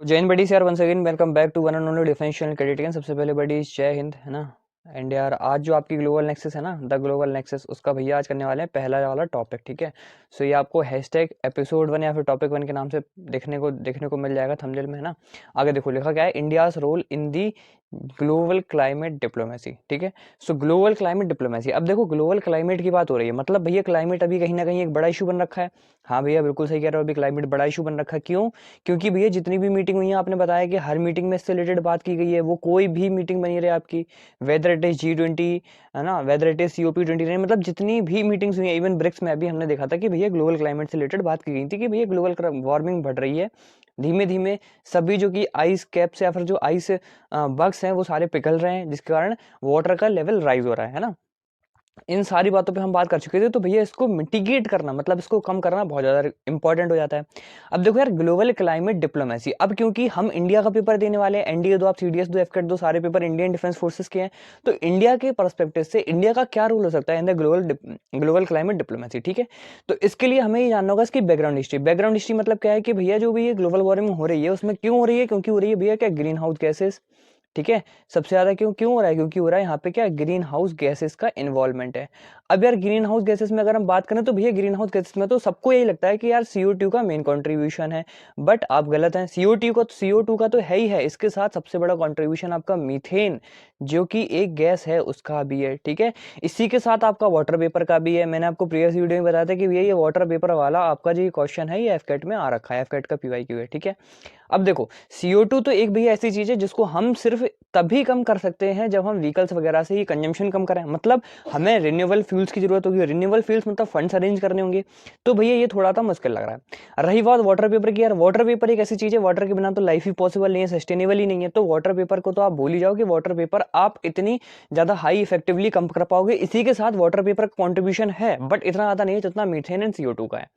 जय हिंद बडी यार, once again welcome back to one and only differential credit. सबसे पहले बडी जय हिंद, है ना। एंड यार आज जो आपकी ग्लोबल नेक्सस है ना, द ग्लोबल नेक्सस, उसका भैया आज करने वाले हैं पहला वाला टॉपिक, ठीक है। सो ये आपको हैशटैग एपिसोड 1 या फिर टॉपिक 1 के नाम से देखने को मिल जाएगा थंबनेल में, है ना। आगे देखो लिखा क्या है, India's role in the global climate diplomacy, ठीक है। सो ग्लोबल क्लाइमेट डिप्लोमेसी, अब देखो ग्लोबल क्लाइमेट की बात हो रही है, मतलब भैया क्लाइमेट अभी कहीं ना कहीं एक बड़ा इशू बन रखा है। हाँ भैया बिल्कुल सही कह रहे हो, अभी क्लाइमेट बड़ा इशू बन रखा है। क्यों? क्योंकि भैया जितनी भी मीटिंग हुई है, आपने बताया कि हर मीटिंग में इससे रिलेटेड बात की गई है। वो कोई भी मीटिंग बनी रहे आपकी, वेदर इट इज G20, है ना, वेदर इट इज COP29, मतलब जितनी भी मीटिंग्स हुई है, इवन ब्रिक्स में भी हमने देखा था कि भैया ग्लोबल क्लाइमेट से रिलेटेड बात की गई थी कि भैया ग्लोबल वार्मिंग बढ़ रही है धीमे धीमे। सभी जो कि आइस कैप्स या फिर जो आइस बग्स हैं वो सारे पिघल रहे हैं, जिसके कारण वाटर का लेवल राइज हो रहा है ना। इन सारी बातों पे हम बात कर चुके थे, तो भैया इसको मिटिगेट करना, मतलब इसको कम करना बहुत ज़्यादा इंपॉर्टेंट हो जाता है। अब देखो यार, ग्लोबल क्लाइमेट डिप्लोमेसी, अब क्योंकि हम इंडिया का पेपर देने वाले हैं, एनडीए दो, आप CDS दो, FCAT दो, सारे पेपर इंडियन डिफेंस फोर्सेस के हैं। तो इंडिया के परस्पेक्टिव से इंडिया का क्या रोल हो सकता है in the global climate diplomacy, ठीक है। तो इसके लिए हमें ये जानना होगा इसकी बैकग्राउंड हिस्ट्री मतलब क्या है कि भैया जो भी ये ग्लोबल वार्मिंग हो रही है उसमें क्यों हो रही है, क्योंकि हो रही है भैया क्या, ग्रीन हाउस गैसेस, ठीक है। सबसे ज्यादा क्यों क्यों हो रहा है, क्योंकि हो रहा है यहाँ पे क्या, ग्रीन हाउस गैसेस का इन्वॉल्वमेंट है। अब यार ग्रीन हाउस गैसेस में अगर हम बात करें तो भैया ग्रीन हाउस गैसेस में तो सबको यही लगता है कि यार CO2 का मेन कंट्रीब्यूशन है, बट आप गलत हैं। CO2 का तो है ही है, इसके साथ सबसे बड़ा कंट्रीब्यूशन आपका मीथेन, जो कि एक गैस है, उसका भी है, ठीक है। इसी के साथ आपका वाटर वेपर का भी है। मैंने आपको प्रीवियस वीडियो में बताया था कि भैया ये वाटर वेपर वाला आपका जो क्वेश्चन है ये FCAT में आ रखा है, FCAT का PYQ है, ठीक है। अब देखो CO2 तो एक भैया ऐसी चीज है जिसको हम सिर्फ तभी कम कर सकते हैं जब हम व्हीकल्स वगैरह से ही कंजम्पशन कम करें, मतलब हमें रिन्यूएबल फ्यूल्स की जरूरत होगी। रिन्यूएबल फ्यूल्स मतलब फंड्स अरेंज करने होंगे, तो भैया ये थोड़ा सा मुश्किल लग रहा है। रही बात वाटर पेपर की, यार वाटर पेपर एक ऐसी चीज है, वाटर के बिना तो लाइफ ही पॉसिबल नहीं है, सस्टेनेबल ही नहीं है। तो वाटर पेपर को तो आप भूल ही जाओ कि वाटर पेपर आप इतनी ज्यादा हाई इफेक्टिवली कम कर पाओगे। इसी के साथ वाटर पेपर का कॉन्ट्रीब्यूशन है, बट इतना ज्यादा नहीं है जितना मीथेन एंड CO2 का है।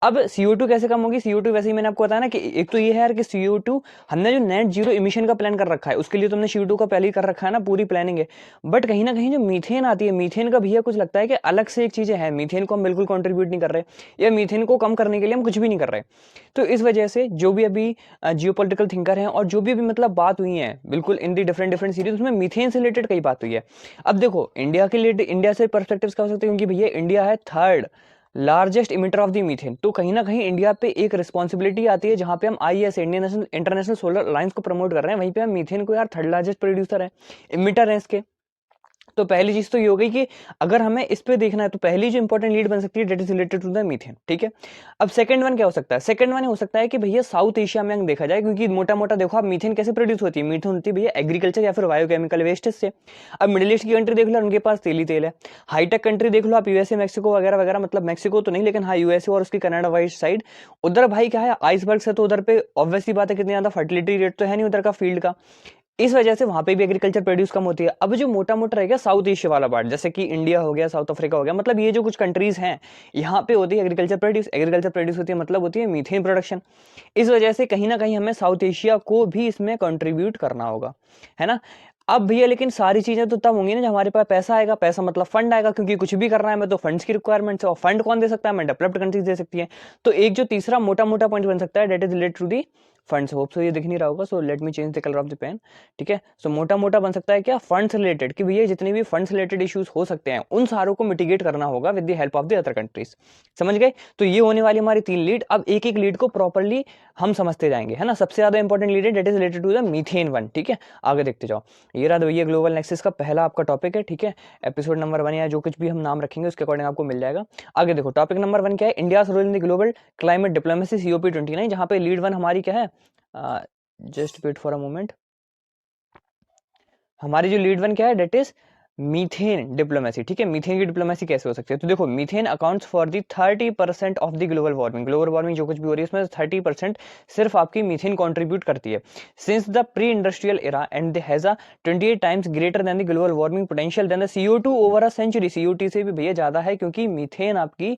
अब CO2 कैसे कम होगी? CO2 वैसे ही मैंने आपको बताया ना कि एक तो ये है यार कि CO2, हमने जो नेट जीरो इमिशन का प्लान कर रखा है उसके लिए तो हमने CO2 का पहले ही कर रखा है ना, पूरी प्लानिंग है। बट कहीं ना कहीं जो मीथेन आती है, मीथेन का भैया कुछ लगता है कि अलग से एक चीजें हैं, मीथेन को हम बिल्कुल कंट्रीब्यूट नहीं कर रहे, या मीथेन को कम करने के लिए हम कुछ भी नहीं कर रहे। तो इस वजह से जो भी अभी जियोपॉलिटिकल थिंकर हैं और जो भी अभी मतलब बात हुई है बिल्कुल इन दी डिफरेंट डिफरेंट सीरीज, उसमें मीथेन से रिलेटेड कई बात हुई है। अब देखो इंडिया के लिए, इंडिया से पर्सपेक्टिव क्या हो सकते हैं, क्योंकि भैया इंडिया है third largest emitter of the methane, तो कहीं ना कहीं इंडिया पे एक रिस्पॉन्सिबिलिटी आती है, जहां पे हम IS Indian international solar alliance को प्रमोट कर रहे हैं, वहीं पे हम मीथेन को यार थर्ड लार्जेस्ट प्रोड्यूसर है, इमिटर है इसके। तो पहली चीज तो ये हो गई कि अगर हमें इस पे देखना है तो पहली जो इंपॉर्टेंट लीड बन सकती है, that is related to the methane, ठीक है। अब सेकंड वन क्या हो सकता है? सेकंड वन हो सकता है कि भैया साउथ एशिया में देखा जाए, क्योंकि मोटा मोटा देखो आप, मीथेन कैसे प्रोड्यूस होती है? मीथेन होती है भैया एग्रीकल्चर या फिर बायोकेमिकल वेस्ट से। अब मिडिल ईस्ट की कंट्री देख लो, उनके पास तेल ही तेल है। हाईटेक कंट्री देख लो आप, USA मैक्सिको वगैरह वगैरह, मतलब मैक्सिको तो नहीं लेकिन हाँ USA और उसकी कनाडा वाइड साइड, उधर भाई क्या है, आइसबर्ग से, तो उधर पे ऑब्वियसली बात है कितनी ज्यादा फर्टिलिटी रेट तो है नहीं उधर का फील्ड का, इस वजह से वहां पे भी एग्रीकल्चर प्रोड्यूस कम होती है। अब जो मोटा मोटा रह गया साउथ एशिया वाला पार्ट, जैसे कि इंडिया हो गया, साउथ अफ्रीका हो गया, मतलब ये जो कुछ कंट्रीज हैं, यहाँ पे होती है एग्रीकल्चर प्रोड्यूस होती है, मतलब होती है मीथेन प्रोडक्शन। इस वजह से कहीं ना कहीं हमें साउथ एशिया को भी इसमें कंट्रीब्यूट करना होगा, है ना। अब भैया लेकिन सारी चीजें तो तब होंगी ना जब हमारे पास पैसा आएगा, पैसा मतलब फंड आएगा, क्योंकि कुछ भी करना है मैं तो फंड्स की रिक्वायरमेंट है, और फंड कौन दे सकता है? मैं डेवलप्ड कंट्रीज दे सकती है। तो एक जो तीसरा मोटा मोटा पॉइंट बन सकता है, that is related to the funds. Hope so ये दिख नहीं रहा होगा, so let me change the colour of the pen, ठीक है। सो मोटा मोटा बन सकता है क्या, फंड्स रिलेटेड, कि भैया जितने भी फंड्स रिलेटेड इश्यूज हो सकते हैं उन सारों को मिटिगेट करना होगा with the help of the other countries. समझ गए? तो ये होने वाली हमारी 3 लीड। अब एक एक लीड को प्रॉपरली हम समझते जाएंगे, है ना। सबसे ज्यादा इंपॉर्टेंट लीड है that is related to the methane one, ठीक है। आगे देखते जाओ। ये रहा भैया ग्लोबल नेक्सस का पहला आपका टॉपिक है, ठीक है। एपिसोड नंबर 1 या जो कुछ भी हम नाम रखेंगे उसके अकॉर्डिंग आपको मिल जाएगा। आगे देखो, टॉपिक नंबर 1 क्या है, India role in the global climate diplomacy COP29, जहां पे लीड 1 हमारी क्या है, just wait for a moment, हमारी जो लीड 1 क्या है, डेट इज मीथेन डिप्लोमेसी, ठीक है। मीथेन की डिप्लोमेसी कैसे हो सकती है? तो देखो, methane accounts for the 30% of the global warming जो कुछ भी हो रही है उसमें 30% सिर्फ आपकी मीथेन कंट्रीब्यूट करती है। Since the pre industrial era and has a 28 times greater than the global warming potential than the CO2 over a century. CO2 से भी भैया ज्यादा है, क्योंकि मीथेन आपकी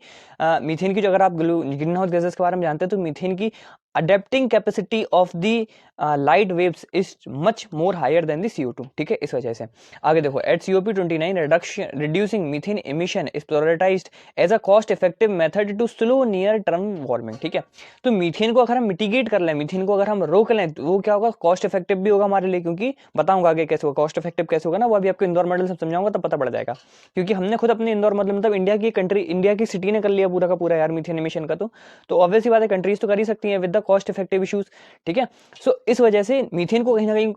मीथेन की जो, अगर आप ग्रीन हाउस गैसेस के बारे में जानते हैं तो मीथेन की adapting capacity of the light waves is much more higher than the CO2, ठीक है, इस वजह से। आगे देखो, at COP29 reduction reducing methane emission is prioritised as a cost effective method to slow near term warming, ठीक है। तो मीथेन को अगर हम मिटिगेट कर लें, मीथेन को अगर हम रोक लें, तो वो क्या होगा, कॉस्ट इफेक्टिव भी होगा हमारे लिए, क्योंकि बताऊंगा आगे कैसे होगा, कॉस्ट इफेक्टिव कैसे होगा ना, वो अभी आपको इंदौर मॉडल से समझाऊंगा तब पता पड़ जाएगा। क्योंकि हमने खुद अपने इंदौर मतलब इंडिया की कंट्री, इंडिया की सिटी ने कर लिया पूरा का पूरा यार मीथेन एमिशन का, तो ऑब्वियसली बात है कंट्रीज तो कर ही सकती हैं with the cost effective issues, ठीक है। सो इस वजह से मीथेन को कहीं ना कहीं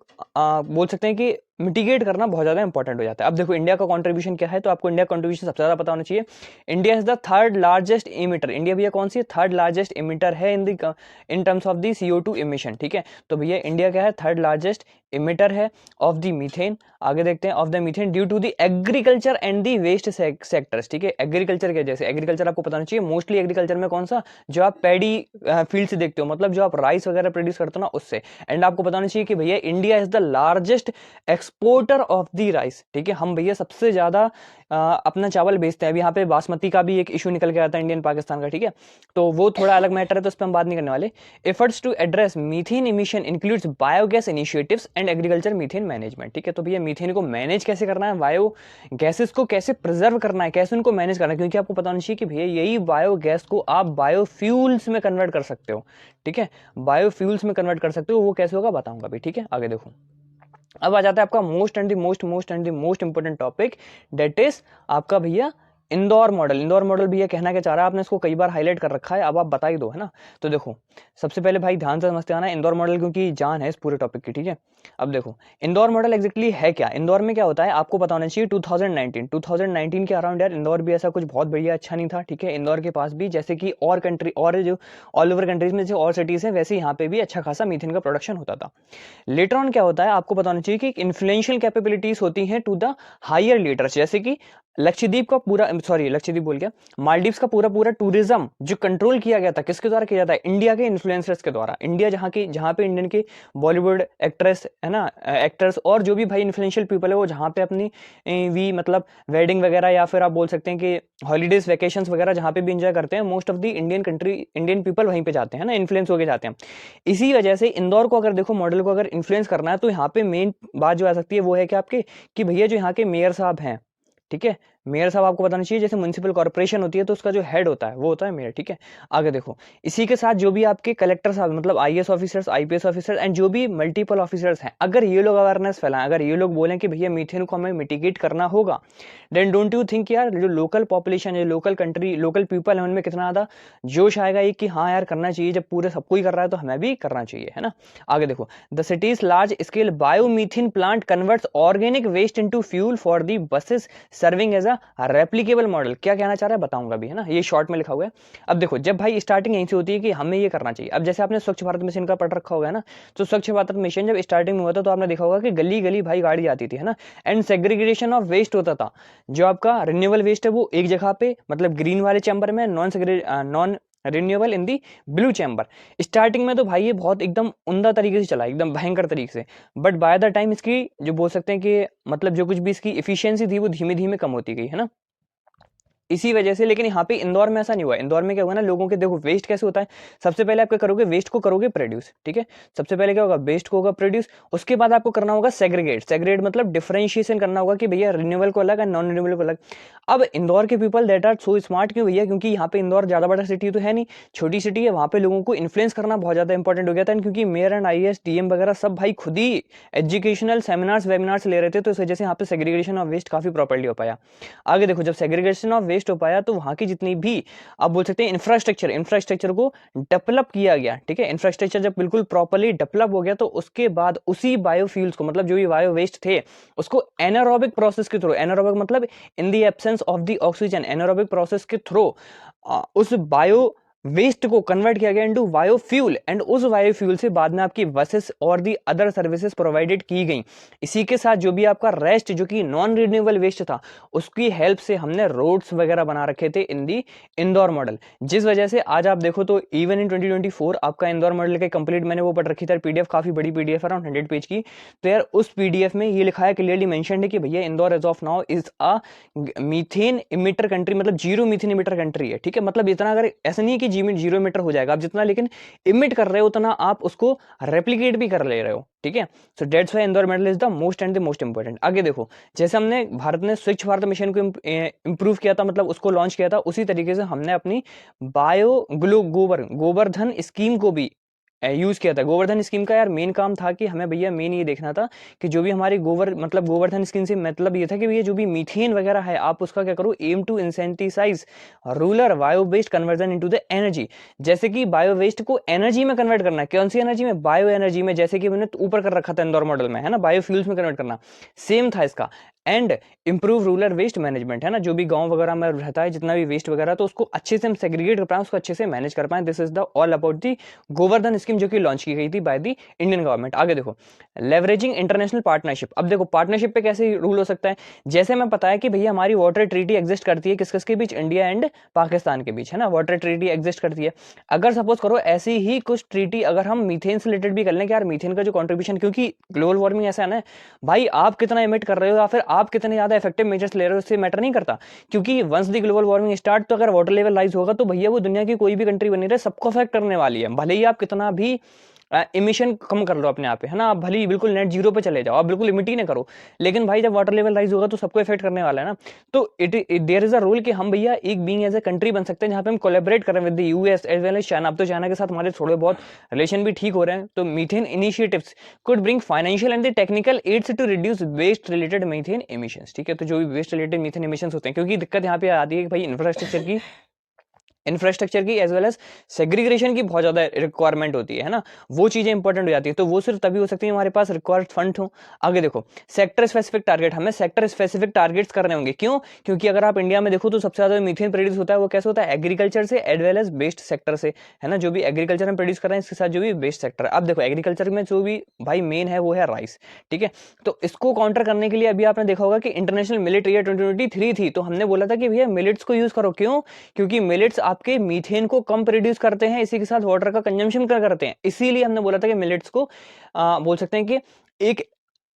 बोल सकते हैं कि मिटिगेट करना बहुत ज्यादा इंपॉर्टेंट हो जाता है। अब देखो इंडिया का कंट्रीब्यूशन क्या है, तो आपको इंडिया कंट्रीब्यूशन सबसे ज्यादा पता होना चाहिए। India is the third largest emitter, India भैया कौन सी थर्ड लार्जेस्ट इमिटर है in terms of the CO2 emission, ठीक है। तो भैया इंडिया क्या है, थर्ड लार्जेस्ट इमिटर है ऑफ द मीथेन। आगे देखते हैं, of the methane due to the agriculture and the waste sectors, ठीक है। एग्रीकल्चर के जैसे, एग्रीकल्चर आपको पता होना चाहिए, मोस्टली एग्रीकल्चर में कौन सा, जो आप पैडी फील्ड से देखते हो, मतलब जो आप राइस वगैरह प्रोड्यूस करते हो ना, उससे। एंड आपको पता होना चाहिए कि भैया India is the largest exporter of the rice, ठीक है। हम भैया सबसे ज्यादा अपना चावल बेचते हैं। अभी यहाँ पे बासमती का भी एक इशू निकल के आता है इंडियन पाकिस्तान का, ठीक है, तो वो थोड़ा अलग मैटर है, तो उस पर हम बात नहीं करने वाले। Efforts to address methane emission includes biogas initiatives and agriculture methane management, ठीक है। तो भैया मीथेन को मैनेज कैसे करना है, बायो गैसेस को कैसे प्रिजर्व करना है, कैसे उनको मैनेज करना है, क्योंकि आपको पता होना चाहिए कि भैया यही बायोगैस को आप बायोफ्यूल्स में कन्वर्ट कर सकते हो, ठीक है। बायोफ्यूल्स में कन्वर्ट कर सकते हो, वो कैसे होगा बताऊंगा भी, ठीक है। आगे देखो, अब आ जाता है आपका most important topic, that is आपका भैया इंदौर मॉडल। इंदौर मॉडल भैया कहना क्या चाह रहा है, आपने इसको कई बार हाईलाइट कर रखा है, अब आप बता ही दो, है ना। तो देखो सबसे पहले भाई ध्यान से समझते आना इंदौर मॉडल, क्योंकि जान है इस पूरे टॉपिक की, ठीक है। अब देखो इंदौर मॉडल एग्जैक्टली है क्या, इंदौर में क्या होता है आपको पता होना चाहिए। 2019 के अराउंड यार इंदौर भी ऐसा कुछ बहुत बढ़िया अच्छा नहीं था, ठीक है। इंदौर के पास भी जैसे कि और कंट्री और जो ऑल ओवर कंट्रीज में जो और सिटीज है, वैसे यहाँ पे भी अच्छा खासा मीथेन का प्रोडक्शन होता था। लेटर ऑन क्या होता है आपको पता होना चाहिए कि इन्फ्लुएंशियल कैपेबिलिटीज होती हैं टू द हायर लीडर्स, जैसे कि लक्षद्वीप का पूरा, सॉरी लक्षद्वीप बोल गया, मालदीव्स का पूरा पूरा टूरिज्म जो कंट्रोल किया गया था, किसके द्वारा किया जाता है, इंडिया के इन्फ्लुएंसर्स के द्वारा। इंडिया जहां पे इंडियन के बॉलीवुड एक्ट्रेस है ना, एक्टर्स और जो भी भाई इन्फ्लुएंशियल पीपल है, वो जहां पे अपनी भी मतलब वेडिंग वगैरह या फिर आप बोल सकते हैं कि हॉलीडेज वेकेशंस वगैरह जहां पे भी इंजॉय करते हैं, most of the Indian people वहीं पे जाते हैं ना, इन्फ्लुएंस होके जाते हैं। इसी वजह से इंदौर को अगर देखो मॉडल को अगर इन्फ्लुएंस करना है, तो यहाँ पे मेन बात जो आ सकती है वो है कि आपके कि भैया जो यहाँ के मेयर साहब हैं, ठीक है, मेयर साहब आपको बताना चाहिए, जैसे म्युनिसिपल कॉर्पोरेशन होती है तो उसका जो हेड होता है वो होता है मेयर, ठीक है। आगे देखो, इसी के साथ जो भी आपके कलेक्टर साहब मतलब IAS officers, IPS officers and जो भी मल्टीपल ऑफिसर्स हैं, अगर ये लोग अवेयरनेस फैलाएं, अगर ये लोग बोलें कि भैया मीथेन को हमें मिटिगेट करना होगा, देन डोंट यू थिंक यार जो लोकल पॉपुलेशन है, लोकल कंट्री, लोकल पीपल है, उनमें कितना ज्यादा जोश आएगा ये कि हाँ यार करना चाहिए, जब पूरे सबको ही कर रहा है तो हमें भी करना चाहिए, है ना। आगे देखो, the cities large scale biomethane plant converts organic waste into fuel for the buses serving as a replicable model. क्या कहना चाह रहा है बताऊंगा भी, है ना, ये शॉर्ट में लिखा हुआ है। अब देखो जब भाई स्टार्टिंग यहीं से होती है कि हमें ये करना चाहिए। अब जैसे आपने स्वच्छ भारत मिशन का पढ़ रखा होगा ना, तो स्वच्छ भारत मिशन जब स्टार्टिंग में हुआ था तो आपने देखा होगा कि गली गली भाई गाड़ी जाती थी, है ना, एंड सेग्रीगेशन ऑफ वेस्ट होता था। जो आपका रिन्यूएबल वेस्ट है वो एक जगह पे मतलब ग्रीन वाले चैम्बर में, नॉन रिन्यूएबल इन दी ब्लू चैम्बर। स्टार्टिंग में तो भाई ये बहुत एकदम उम्दा तरीके से चला, एकदम भयंकर तरीके से, बट बाय द टाइम इसकी जो बोल सकते हैं कि मतलब जो कुछ भी इसकी इफिशियंसी थी वो धीमे धीमे कम होती गई, है ना, इसी वजह से। लेकिन यहाँ पे इंदौर में ऐसा नहीं हुआ। इंदौर में क्या हुआ ना, लोगों के देखो वेस्ट कैसे होता है, सबसे पहले आप क्या करोगे, वेस्ट को करोगे प्रोड्यूस, ठीक है। सबसे पहले क्या होगा, वेस्ट को होगा प्रोड्यूस, उसके बाद आपको करना होगा सेग्रीगेट मतलब डिफरेंशिएशन करना होगा कि भैया रिन्यूएबल को अलग है, नॉन रिन्यूएबल को अलग। अब इंदौर के people that are so smart क्यों भैया, क्योंकि यहाँ पे इंदौर ज्यादा बड़ा सिटी तो है नहीं, छोटी सिटी है, वहां पे लोगों को इन्फ्लुएंस करना बहुत ज्यादा इंपॉर्टेंट हो गया था, क्योंकि मेयर एंड IAS DM वगैरह सब भाई खुद ही एजुकेशनल सेमिनार्स वेबिनार्स ले रहे थे, तो इस वजह से यहाँ पे सेग्रीगेशन ऑफ वेस्ट काफी प्रॉपर्ली हो पाया। आगे देखो, जब सेग्रीगेशन ऑफ वेस्ट हो पाया तो वहां की जितनी भी आप बोल सकते हैं इंफ्रास्ट्रक्चर को डेवलप किया गया, ठीक है। इंफ्रास्ट्रक्चर जब बिल्कुल प्रॉपर्ली डेवलप हो गया तो उसके बाद उसी बायोफ्यूल्स को मतलब जो भी बायो वेस्ट थे उसको एनारोबिक प्रोसेस के थ्रू, एनारोबिक मतलब in the absence of the oxygen, anaerobic process के थ्रू उस बायो वेस्ट को कन्वर्ट किया गया इनटू बायोफ्यूल, एंड उस बायोफ्यूल से बाद में आपकी बसेस और दी अदर सर्विसेज प्रोवाइडेड की गई। इसी के साथ जो भी आपका रेस्ट जो कि नॉन रिन्यूएबल वेस्ट था उसकी हेल्प से हमने रोड्स वगैरह बना रखे थे इन दी इंदौर मॉडल, जिस वजह से आज आप देखो तो इवन इन 2024 आपका इंदौर मॉडल के कंप्लीट मैंने वो पढ़ रखी थी PDF, काफी बड़ी PDF अराउंड 100 पेज की। तो यार उस PDF में ये लिखा है, क्लियरली मेंशन्ड है कि भैया Indore as of now is a methane emitter country, मतलब जीरो मीथेन इमिटर कंट्री है, ठीक है। मतलब इतना अगर ऐसा नहीं है कि जीरो मीटर हो जाएगा। आप जितना लेकिन इमिट कर रहे हो उतना आप उसको रेप्लीकेट भी कर ले रहे हो, ठीक है। So that's why Indore medal is the most and the most important. आगे देखो, जैसे हमने भारत ने स्वच्छ भारत मिशन को इंप्रूव किया था, मतलब उसको लॉन्च किया था, उसी तरीके से हमने अपनी गोवर्धन स्कीम को भी यूज किया था। गोवर्धन स्कीम का यार मेन काम था कि हमें भैया मेन ये देखना था कि जो भी हमारी गोवर्धन स्कीम से मतलब ये था कि भैया जो भी मीथेन वगैरह है आप उसका क्या करो, aim to incentivise rural bio waste conversion into the energy. जैसे कि बायो वेस्ट को एनर्जी में कन्वर्ट करना है। कौन सी एनर्जी में? बायो एनर्जी में, जैसे कि मैंने ऊपर कर रखा था इंदौर मॉडल में, है ना, बायोफ्यूल्स में कन्वर्ट करना, सेम था इसका। And improve rural waste management, है ना, जो भी गांव वगैरह में रहता है जितना भी वेस्ट वगैरह, तो उसको अच्छे से हम सेग्रीगेट कर पाए, उसको अच्छे से मैनेज कर पाए। This is the all about the Govardhan scheme जो कि लॉन्च की गई थी बाय दी इंडियन गवर्नमेंट। आगे देखो, लेवरेजिंग इंटरनेशनल पार्टनरशिप। अब देखो पार्टनरशिप पे कैसे रूल हो सकता है, जैसे मैं पता है कि भैया हमारी वाटर ट्रीटी एग्जिस्ट करती है किस किस के बीच, इंडिया एंड पाकिस्तान के बीच, है ना, वाटर ट्रीटी एग्जिस्ट करती है। अगर सपोज करो ऐसी ही कुछ ट्रीटी अगर हम मीथेन से रिलेटेड भी कर लें कि यार मीथेन का जो कॉन्ट्रीब्यूशन, क्योंकि ग्लोबल वार्मिंग ऐसा है ना भाई, आप कितना इमिट कर रहे हो या फिर आप कितने ज्यादा इफेक्टिव मेजर्स ले रहे हो उससे मैटर नहीं करता, क्योंकि once the global warming start, तो अगर वाटर लेवल राइज होगा तो भैया वो दुनिया की कोई भी कंट्री बनी रहे सबको अफेक्ट करने वाली है। भले ही आप कितना भी इमिशन कम कर लो अपने आप पे, है ना, आप भले ही बिल्कुल नेट जीरो पे चले जाओ, आप बिल्कुल इमिट ही ना करो, लेकिन भाई जब वाटर लेवल राइज होगा तो सबको इफेक्ट करने वाला है ना। तो देयर इज अ रोल कि हम भैया एक बीइंग एज ए कंट्री बन सकते हैं जहां पे हम कोलैबोरेट करें with the US as well as China. अब तो चाइना के साथ हमारे थोड़े बहुत रिलेशन भी ठीक हो रहे हैं, तो methane initiatives could bring financial and the technical aids to reduce waste related methane emissions, ठीक है। तो जो भी वेस्ट रिलेटेड मीथेन एमिशंस होते हैं, क्योंकि दिक्कत यहाँ पे आती है कि भाई इंफ्रास्ट्रक्चर की एज वेल एज सेग्रीगेशन की बहुत ज्यादा रिक्वायरमेंट होती है ना, वो चीजें इंपॉर्टेंट हो जाती है, तो वो सिर्फ तभी हो सकती है हमारे पास रिक्वायर्ड फंड हो। आगे देखो, सेक्टर स्पेसिफिक टारगेट, हमें सेक्टर स्पेसिफिक टारगेट्स करने होंगे। क्यों? क्योंकि अगर आप इंडिया में देखो तो सबसे ज्यादा मीथेन प्रोड्यूस होता है वो कैसे होता है, एग्रीकल्चर से as well as waste sector से, है ना, जो भी एग्रीकल्चर में प्रोड्यूस कर रहे हैं इसके साथ जो भी वेस्ट सेक्टर। अब देखो एग्रीकल्चर में जो भी भाई मेन है वो है राइस, ठीक है। तो इसको काउंटर करने के लिए अभी आपने देखा होगा कि इंटरनेशनल मिलेट ईयर 2023 थी, तो हमने बोला था कि भैया मिलेट्स को यूज करो। क्यों? क्योंकि मिलेट्स आपके मीथेन को कम प्रोड्यूस करते हैं, इसी के साथ वाटर का कंजम्पशन करते हैं, इसीलिए हमने बोला था कि मिलेट्स को बोल सकते हैं कि एक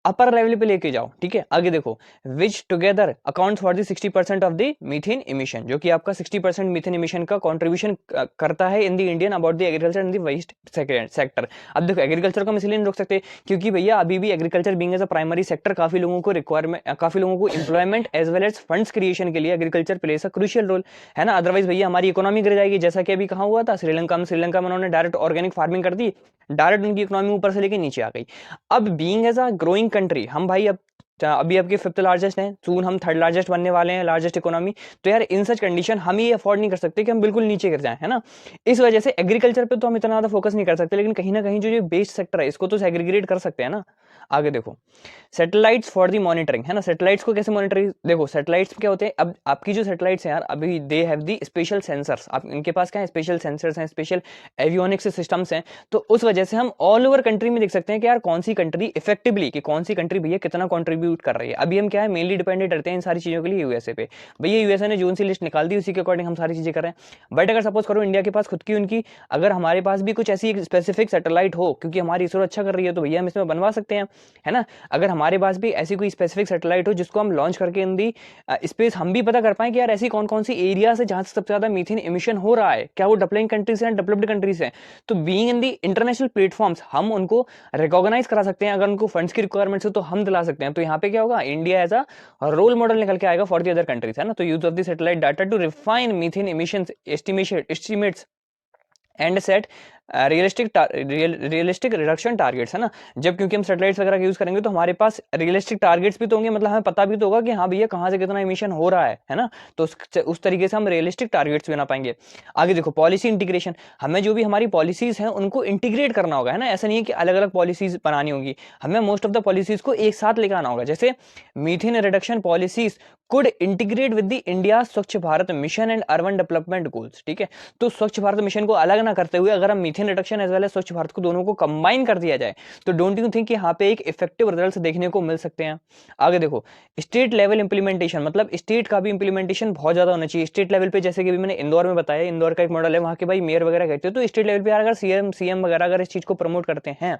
अपर लेवल पे लेके जाओ, ठीक है। आगे देखो, which together account for the 60% of the methane emission, जो कि आपका 60% मीथेन इमिशन का कंट्रीब्यूशन करता है in the Indian about the agriculture in the waste sector. अब देखो एग्रीकल्चर को हम इसलिए नहीं रोक सकते क्योंकि भैया अभी भी agriculture being as a primary sector काफी लोगों को रिक्वायरमेंट, काफी लोगों को employment as well as funds creation के लिए agriculture plays a crucial role, है ना। अदरवाइज भैया हमारी इकोनॉमी गिर जाएगी, जैसा कि अभी कहा हुआ था श्रीलंका में उन्होंने डायरेक्ट ऑर्गेनिक फार्मिंग कर दी, डायरेक्ट उनकी इकोनॉमी ऊपर से लेके नीचे आ गई। अब being as a growing country हम भाई अभी आपके फिफ्थ लार्जेस्ट हैं, सून हम थर्ड लार्जेस्ट बनने वाले हैं, लार्जेस्ट इकोनॉमी, तो यार इन सच कंडीशन हम ये अफोर्ड नहीं कर सकते कि हम बिल्कुल नीचे गिर जाएं, है ना। इस वजह से एग्रीकल्चर पे तो हम इतना ज्यादा फोकस नहीं कर सकते, लेकिन कहीं ना कहीं जो बेस्ड सेक्टर है इसको तो सेग्रीगेट कर सकते हैं ना। आगे देखो, सैटेलाइट्स फॉर दी मॉनिटरिंग, है ना, सैटेलाइट्स को कैसे मॉनिटरिंग, देखो सैटेलाइट्स क्या होते हैं, अब आपकी जो सैटेलाइट्स हैं यार अभी they have the special sensors, आप इनके पास क्या है, स्पेशल सेंसर्स हैं, स्पेशल एवियोनिक्स सिस्टम्स हैं, तो उस वजह से हम ऑल ओवर कंट्री में देख सकते हैं कि यार कौन सी कंट्री इफेक्टिवली, कि कौन सी कंट्री भैया कितना कंट्रीब्यूट कर रही है। अभी हम क्या है मेनली डिपेंडेंट रहते हैं इन सारी चीजों के लिए यूएसए पे, भैया यूएसए ने जो सी लिस्ट निकाल दी उसी के अकॉर्डिंग हम सारी चीजें कर रहे हैं। बट अगर सपोज करो इंडिया के पास खुद की उनकी, अगर हमारे पास भी कुछ ऐसी स्पेसिफिक सैटेलाइट हो, क्योंकि हमारी इसरो अच्छा कर रही है, तो भैया हम इसमें बनवा सकते हैं, है ना। अगर हमारे पास भी ऐसी कोई स्पेसिफिक सैटेलाइट हो जिसको हम लॉन्च करके इन दी स्पेस हम भी पता कर पाए कि यार ऐसी कौन कौन सी एरिया है जहां से सबसे ज्यादा मीथेन इमिशन हो रहा है, क्या वो डेवलपिंग कंट्रीज हैं, डेवलप्ड कंट्रीज हैं, तो being in the international platforms हम उनको रिकॉग्नाइज करा सकते हैं। अगर उनको फंड्स की रिक्वायरमेंट्स हो तो हम दिला सकते हैं। तो यहाँ पे क्या होगा, India as a role model निकल के आएगा फॉर दी अदर कंट्रीज, है ना। तो use of the satellite data to refine methane emissions estimates and set realistic reduction targets, है ना। जब क्योंकि हम सैटेलाइट्स वगैरह का यूज करेंगे तो हमारे पास रियलिस्टिक टारगेट्स भी तो होंगे, मतलब हमें पता भी तो होगा कि हाँ भैया कहाँ से कितना इमिशन हो रहा है ना। तो उस तरीके से हम रियलिस्टिक टारगेट्स बना पाएंगे। आगे देखो, पॉलिसी इंटीग्रेशन, हमें जो भी हमारी पॉलिसीज हैं उनको इंटीग्रेट करना होगा, है ना। ऐसा नहीं है कि अलग अलग पॉलिसीज बनानी होगी, हमें मोस्ट ऑफ द पॉलिसीज को एक साथ लेकर आना होगा। जैसे methane reduction policies could integrate with the India Swachh Bharat mission and urban development goals, ठीक है। तो स्वच्छ भारत मिशन को अलग ना करते हुए अगर हम methane reduction as well as Swachh Bharat को दोनों को कंबाइन कर दिया जाए तो डोंट यू थिंक कि यहाँ पे एक इफेक्टिव रिजल्ट देखने को मिल सकते हैं। आगे देखो, स्टेट लेवल इंप्लीमेंटेशन, मतलब स्टेट का भी इंप्लीमेंटेशन बहुत ज्यादा होना चाहिए। स्टेट लेवल पे जैसे कि मैंने इंदौर में बताया, इंदौर का एक मॉडल है, वहां के भाई मेयर वगैरह कहते हैं, तो स्टेट लेवल पे अगर सीएम वगैरह अगर इस चीज को प्रमोट करते हैं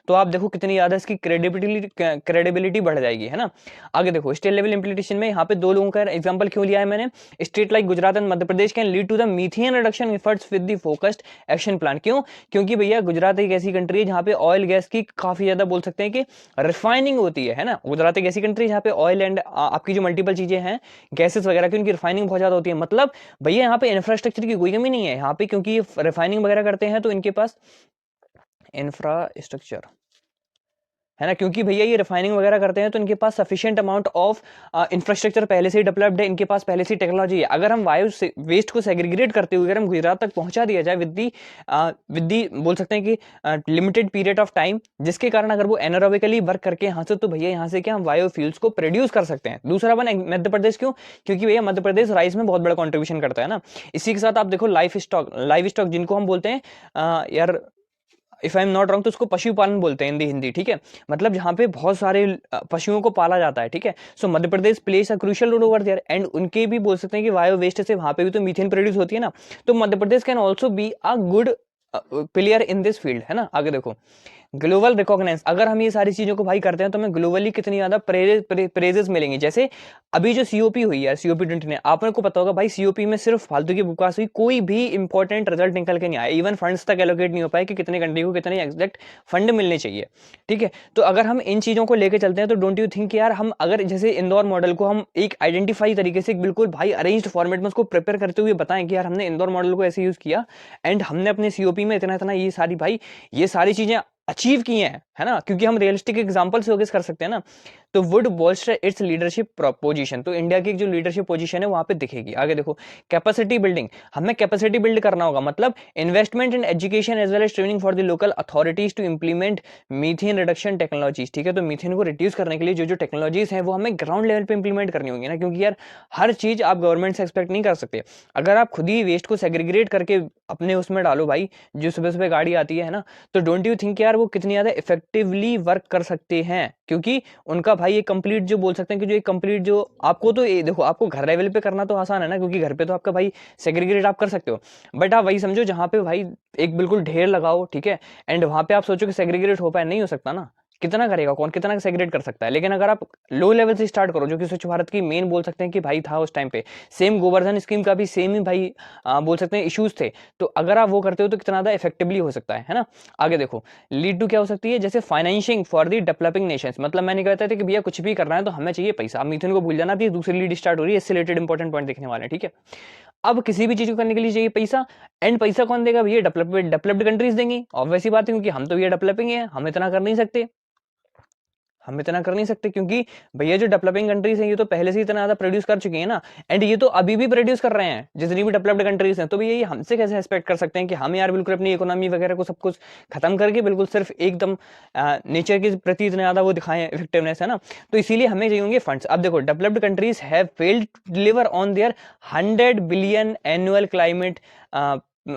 तो आप देखो कितनी ज्यादा इसकी क्रेडिबिलिटी बढ़ जाएगी, है ना। आगे देखो स्टेट लेवल इंप्लीमेंटेशन में यहाँ पे दो लोगों का एग्जांपल क्यों लिया है मैंने, state like Gujarat and Madhya Pradesh can lead to the methane reduction efforts with the focused action plan. क्यों? क्योंकि भैया गुजरात एक ऐसी कंट्री है जहाँ पे ऑयल गैस की काफी ज्यादा बोल सकते हैं कि रिफाइनिंग होती है ना। गुजरात एक ऐसी कंट्री है जहाँ पे ऑयल एंड आपकी जो मल्टीपल चीजें हैं गैसेस वगैरह की, उनकी रिफाइनिंग बहुत ज्यादा होती है। मतलब भैया यहाँ पे इंफ्रास्ट्रक्चर की कोई कमी नहीं है यहाँ पे, क्योंकि ये रिफाइनिंग वगैरह करते हैं तो इनके पास इंफ्रास्ट्रक्चर है ना, क्योंकि भैया ये रिफाइनिंग वगैरह करते हैं तो इनके पास सफिशिएंट अमाउंट ऑफ इंफ्रास्ट्रक्चर पहले से ही डेवलप्ड है, इनके पास पहले से टेक्नोलॉजी है। अगर हम वायु वेस्ट को सेग्रीगेट करते हुए अगर हम गुजरात तक पहुंचा दिया जाए विद दी बोल सकते हैं कि लिमिटेड पीरियड ऑफ टाइम, जिसके कारण अगर वो एनारोबिकली वर्क करके यहाँ से, तो भैया यहाँ से क्या हम बायोफ्यूल्स को प्रोड्यूस कर सकते हैं। दूसरा वन मध्य प्रदेश, क्यों? क्योंकि भैया मध्य प्रदेश राइस में बहुत बड़ा कॉन्ट्रीब्यूशन करता है ना। इसी के साथ आप देखो लाइफ स्टॉक जिनको हम बोलते हैं यार if I am not wrong तो उसको पशुपालन बोलते हैं हिंदी, ठीक है। मतलब जहाँ पे बहुत सारे पशुओं को पाला जाता है, ठीक है। So Madhya Pradesh place a crucial role over there, and उनके भी बोल सकते हैं कि बायो वेस्ट से वहां पे भी तो मीथेन प्रोड्यूस होती है ना। तो Madhya Pradesh can also be a good player in this field, है ना। आगे देखो ग्लोबल रिकॉग्नाइज, अगर हम ये सारी चीजों को भाई करते हैं तो हमें ग्लोबली कितनी ज्यादा प्रेजेस मिलेंगी। जैसे अभी जो सीओपी हुई है, सीओपी 29, आपने को पता होगा भाई सीओपी में सिर्फ फालतू की बकवास हुई, कोई भी इंपॉर्टेंट रिजल्ट निकल के नहीं आया, इवन फंड्स तक एलोकेट नहीं हो पाए कि कितने कंट्री को कितने एग्जैक्ट फंड मिलने चाहिए, ठीक है। तो अगर हम इन चीजों को लेकर चलते हैं तो डोंट यू थिंक यार, हम अगर जैसे इंदौर मॉडल को हम एक आइडेंटिफाई तरीके से बिल्कुल भाई अरेंज्ड फॉर्मेट में उसको प्रिपेयर करते हुए बताएं कि यार हमने इंदौर मॉडल को ऐसे यूज किया एंड हमने अपने सीओपी में इतना इतना ये सारी चीजें अचीव किए हैं, है ना, क्योंकि हम रियलिस्टिक एग्जांपल से कर सकते हैं ना। तो would bolster it's leadership position, तो इंडिया की जो लीडरशिप पोजीशन है वहां पे दिखेगी। आगे देखो कैपेसिटी बिल्डिंग, हमें कैपेसिटी बिल्ड करना होगा, मतलब investment in education as well as training for the local authorities to implement methane reduction technologies, ठीक है। तो मीथेन को रिड्यूस करने के लिए जो जो टेक्नोलॉजीज हैं वो हमें ग्राउंड लेवल पे इंप्लीमेंट करनी होगी ना, क्योंकि यार हर चीज आप गवर्नमेंट से एक्सपेक्ट नहीं कर सकते। अगर आप खुद ही वेस्ट को सेग्रीगेट करके अपने उसमें डालो भाई, जो सुबह सुबह गाड़ी आती है ना, तो डोंट यू थिंक यार वो कितनी ज्यादा इफेक्टिवली वर्क कर सकते हैं, क्योंकि उनका भाई ये कंप्लीट जो बोल सकते हैं कि जो एक कंप्लीट जो आपको तो ये देखो आपको घर लेवल पे करना तो आसान है ना, क्योंकि घर पे तो आपका भाई सेग्रीगेट आप कर सकते हो, बट आप वही समझो जहां पे भाई एक बिल्कुल ढेर लगाओ, ठीक है, एंड वहां पे आप सोचो कि सेग्रीगेट हो पाए, नहीं हो सकता ना। कितना करेगा कौन, कितना सेग्रीगेट कर सकता है। लेकिन अगर आप लो लेवल से स्टार्ट करो, जो कि स्वच्छ भारत की मेन बोल सकते हैं कि भाई था उस टाइम पे, सेम गोवर्धन स्कीम का भी सेम ही भाई बोल सकते हैं इश्यूज थे, तो अगर आप वो करते हो तो कितना ज्यादा इफेक्टिवली हो सकता है ना। आगे देखो लीड टू क्या हो सकती है, जैसे financing for the developing Nations, मतलब मैंने कहता था कि भैया कुछ भी करना है तो हमें चाहिए पैसा। अब मीथेन को भूल जाना, भी दूसरी लीड स्टार्ट हो रही है, इससे रिलेटेड इंपॉर्टेंट पॉइंट देखने वाले हैं, ठीक है। अब किसी भी चीज को करने के लिए चाहिए पैसा, एंड पैसा कौन देगा भैया, डेवलप्ड कंट्रीज देंगी, ऑब्वियस सी बात है, क्योंकि हम तो ये डेवलपिंग है, हम इतना कर नहीं सकते, हम इतना कर नहीं सकते, क्योंकि भैया जो डेवलपिंग कंट्रीज हैं ये तो पहले से इतना ज्यादा प्रोड्यूस कर चुकी है ना, एंड ये तो अभी भी प्रोड्यूस कर रहे हैं जितनी भी डेवलप्ड कंट्रीज हैं। तो भैया ये हमसे कैसे एक्सपेक्ट कर सकते हैं कि हम यार बिल्कुल अपनी इकोनॉमी वगैरह को सब कुछ खत्म करके बिल्कुल सिर्फ एकदम नेचर के प्रति इतना ज्यादा वो दिखाएं इफेक्टिवनेस, है ना। तो इसीलिए हमें चाहिए होंगे फंड्स। अब देखो developed countries have failed to deliver on their 100 billion annual climate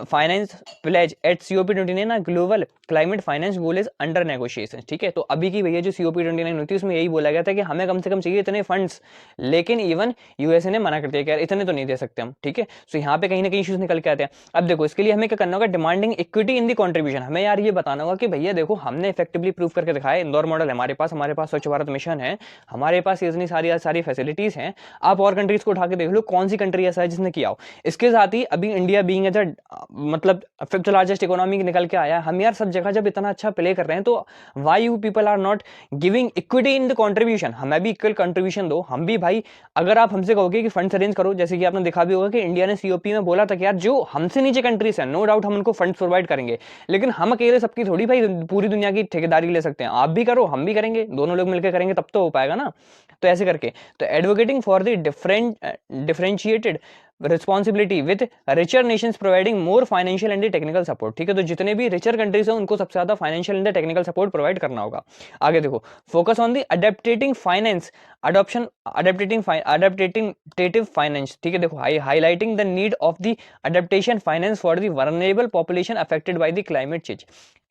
finance pledge at COP 29 ना, global climate finance goal is under negotiation, ठीक है। तो अभी की भैया जो सीओपी 29 हुई थी उसमें यही बोला गया था कि हमें कम से कम चाहिए इतने फंड्स, लेकिन इवन यूएसए ने मना कर दिया कि यार इतने तो नहीं दे सकते हम, ठीक है। सो यहाँ पे कहीं ना कहीं इश्यूज निकल के आते हैं। अब देखो इसके लिए हमें क्या करना होगा, demanding equity in the contribution, हमें यार ये बताना होगा कि भैया देखो हमने इफेक्टिवली प्रूव करके दिखाया, इंदौर मॉडल हमारे पास स्वच्छ भारत मिशन है, हमारे पास इतनी सारी फैसिलिटीज हैं, आप और कंट्रीज को उठा के देख लो कौन सी कंट्री ऐसा है जिसने किया हो। इसके साथ ही अभी इंडिया बीइंग एज मतलब फिफ्थ लार्जेस्ट इकोनॉमी निकल के आया, हम यार सब जगह जब इतना अच्छा प्ले कर रहे हैं तो why you people are not giving equity in the contribution, हमें भी इक्वल कंट्रीब्यूशन दो। हम भी भाई अगर आप हमसे कहोगे कि फंड्स अरेंज करो, जैसे कि आपने देखा भी होगा कि इंडिया ने सीओपी में बोला था कि यार जो हमसे नीचे कंट्रीज हैं नो डाउट हम उनको फंड्स प्रोवाइड करेंगे, लेकिन हम अकेले सबकी थोड़ी भाई पूरी दुनिया की ठेकेदारी ले सकते हैं, आप भी करो हम भी करेंगे, दोनों लोग मिलकर करेंगे तब तो हो पाएगा ना। तो ऐसे करके तो advocating for the differentiated responsibility with richer nations providing more financial and technical support, ठीक है। तो जितने भी रिचर कंट्रीज हैं उनको सबसे ज्यादा financial and technical support provide करना होगा। आगे देखो focus on the adapting finance adoption adaptative finance, ठीक है। देखो highlighting the need of the adaptation finance for the vulnerable population affected by the climate change,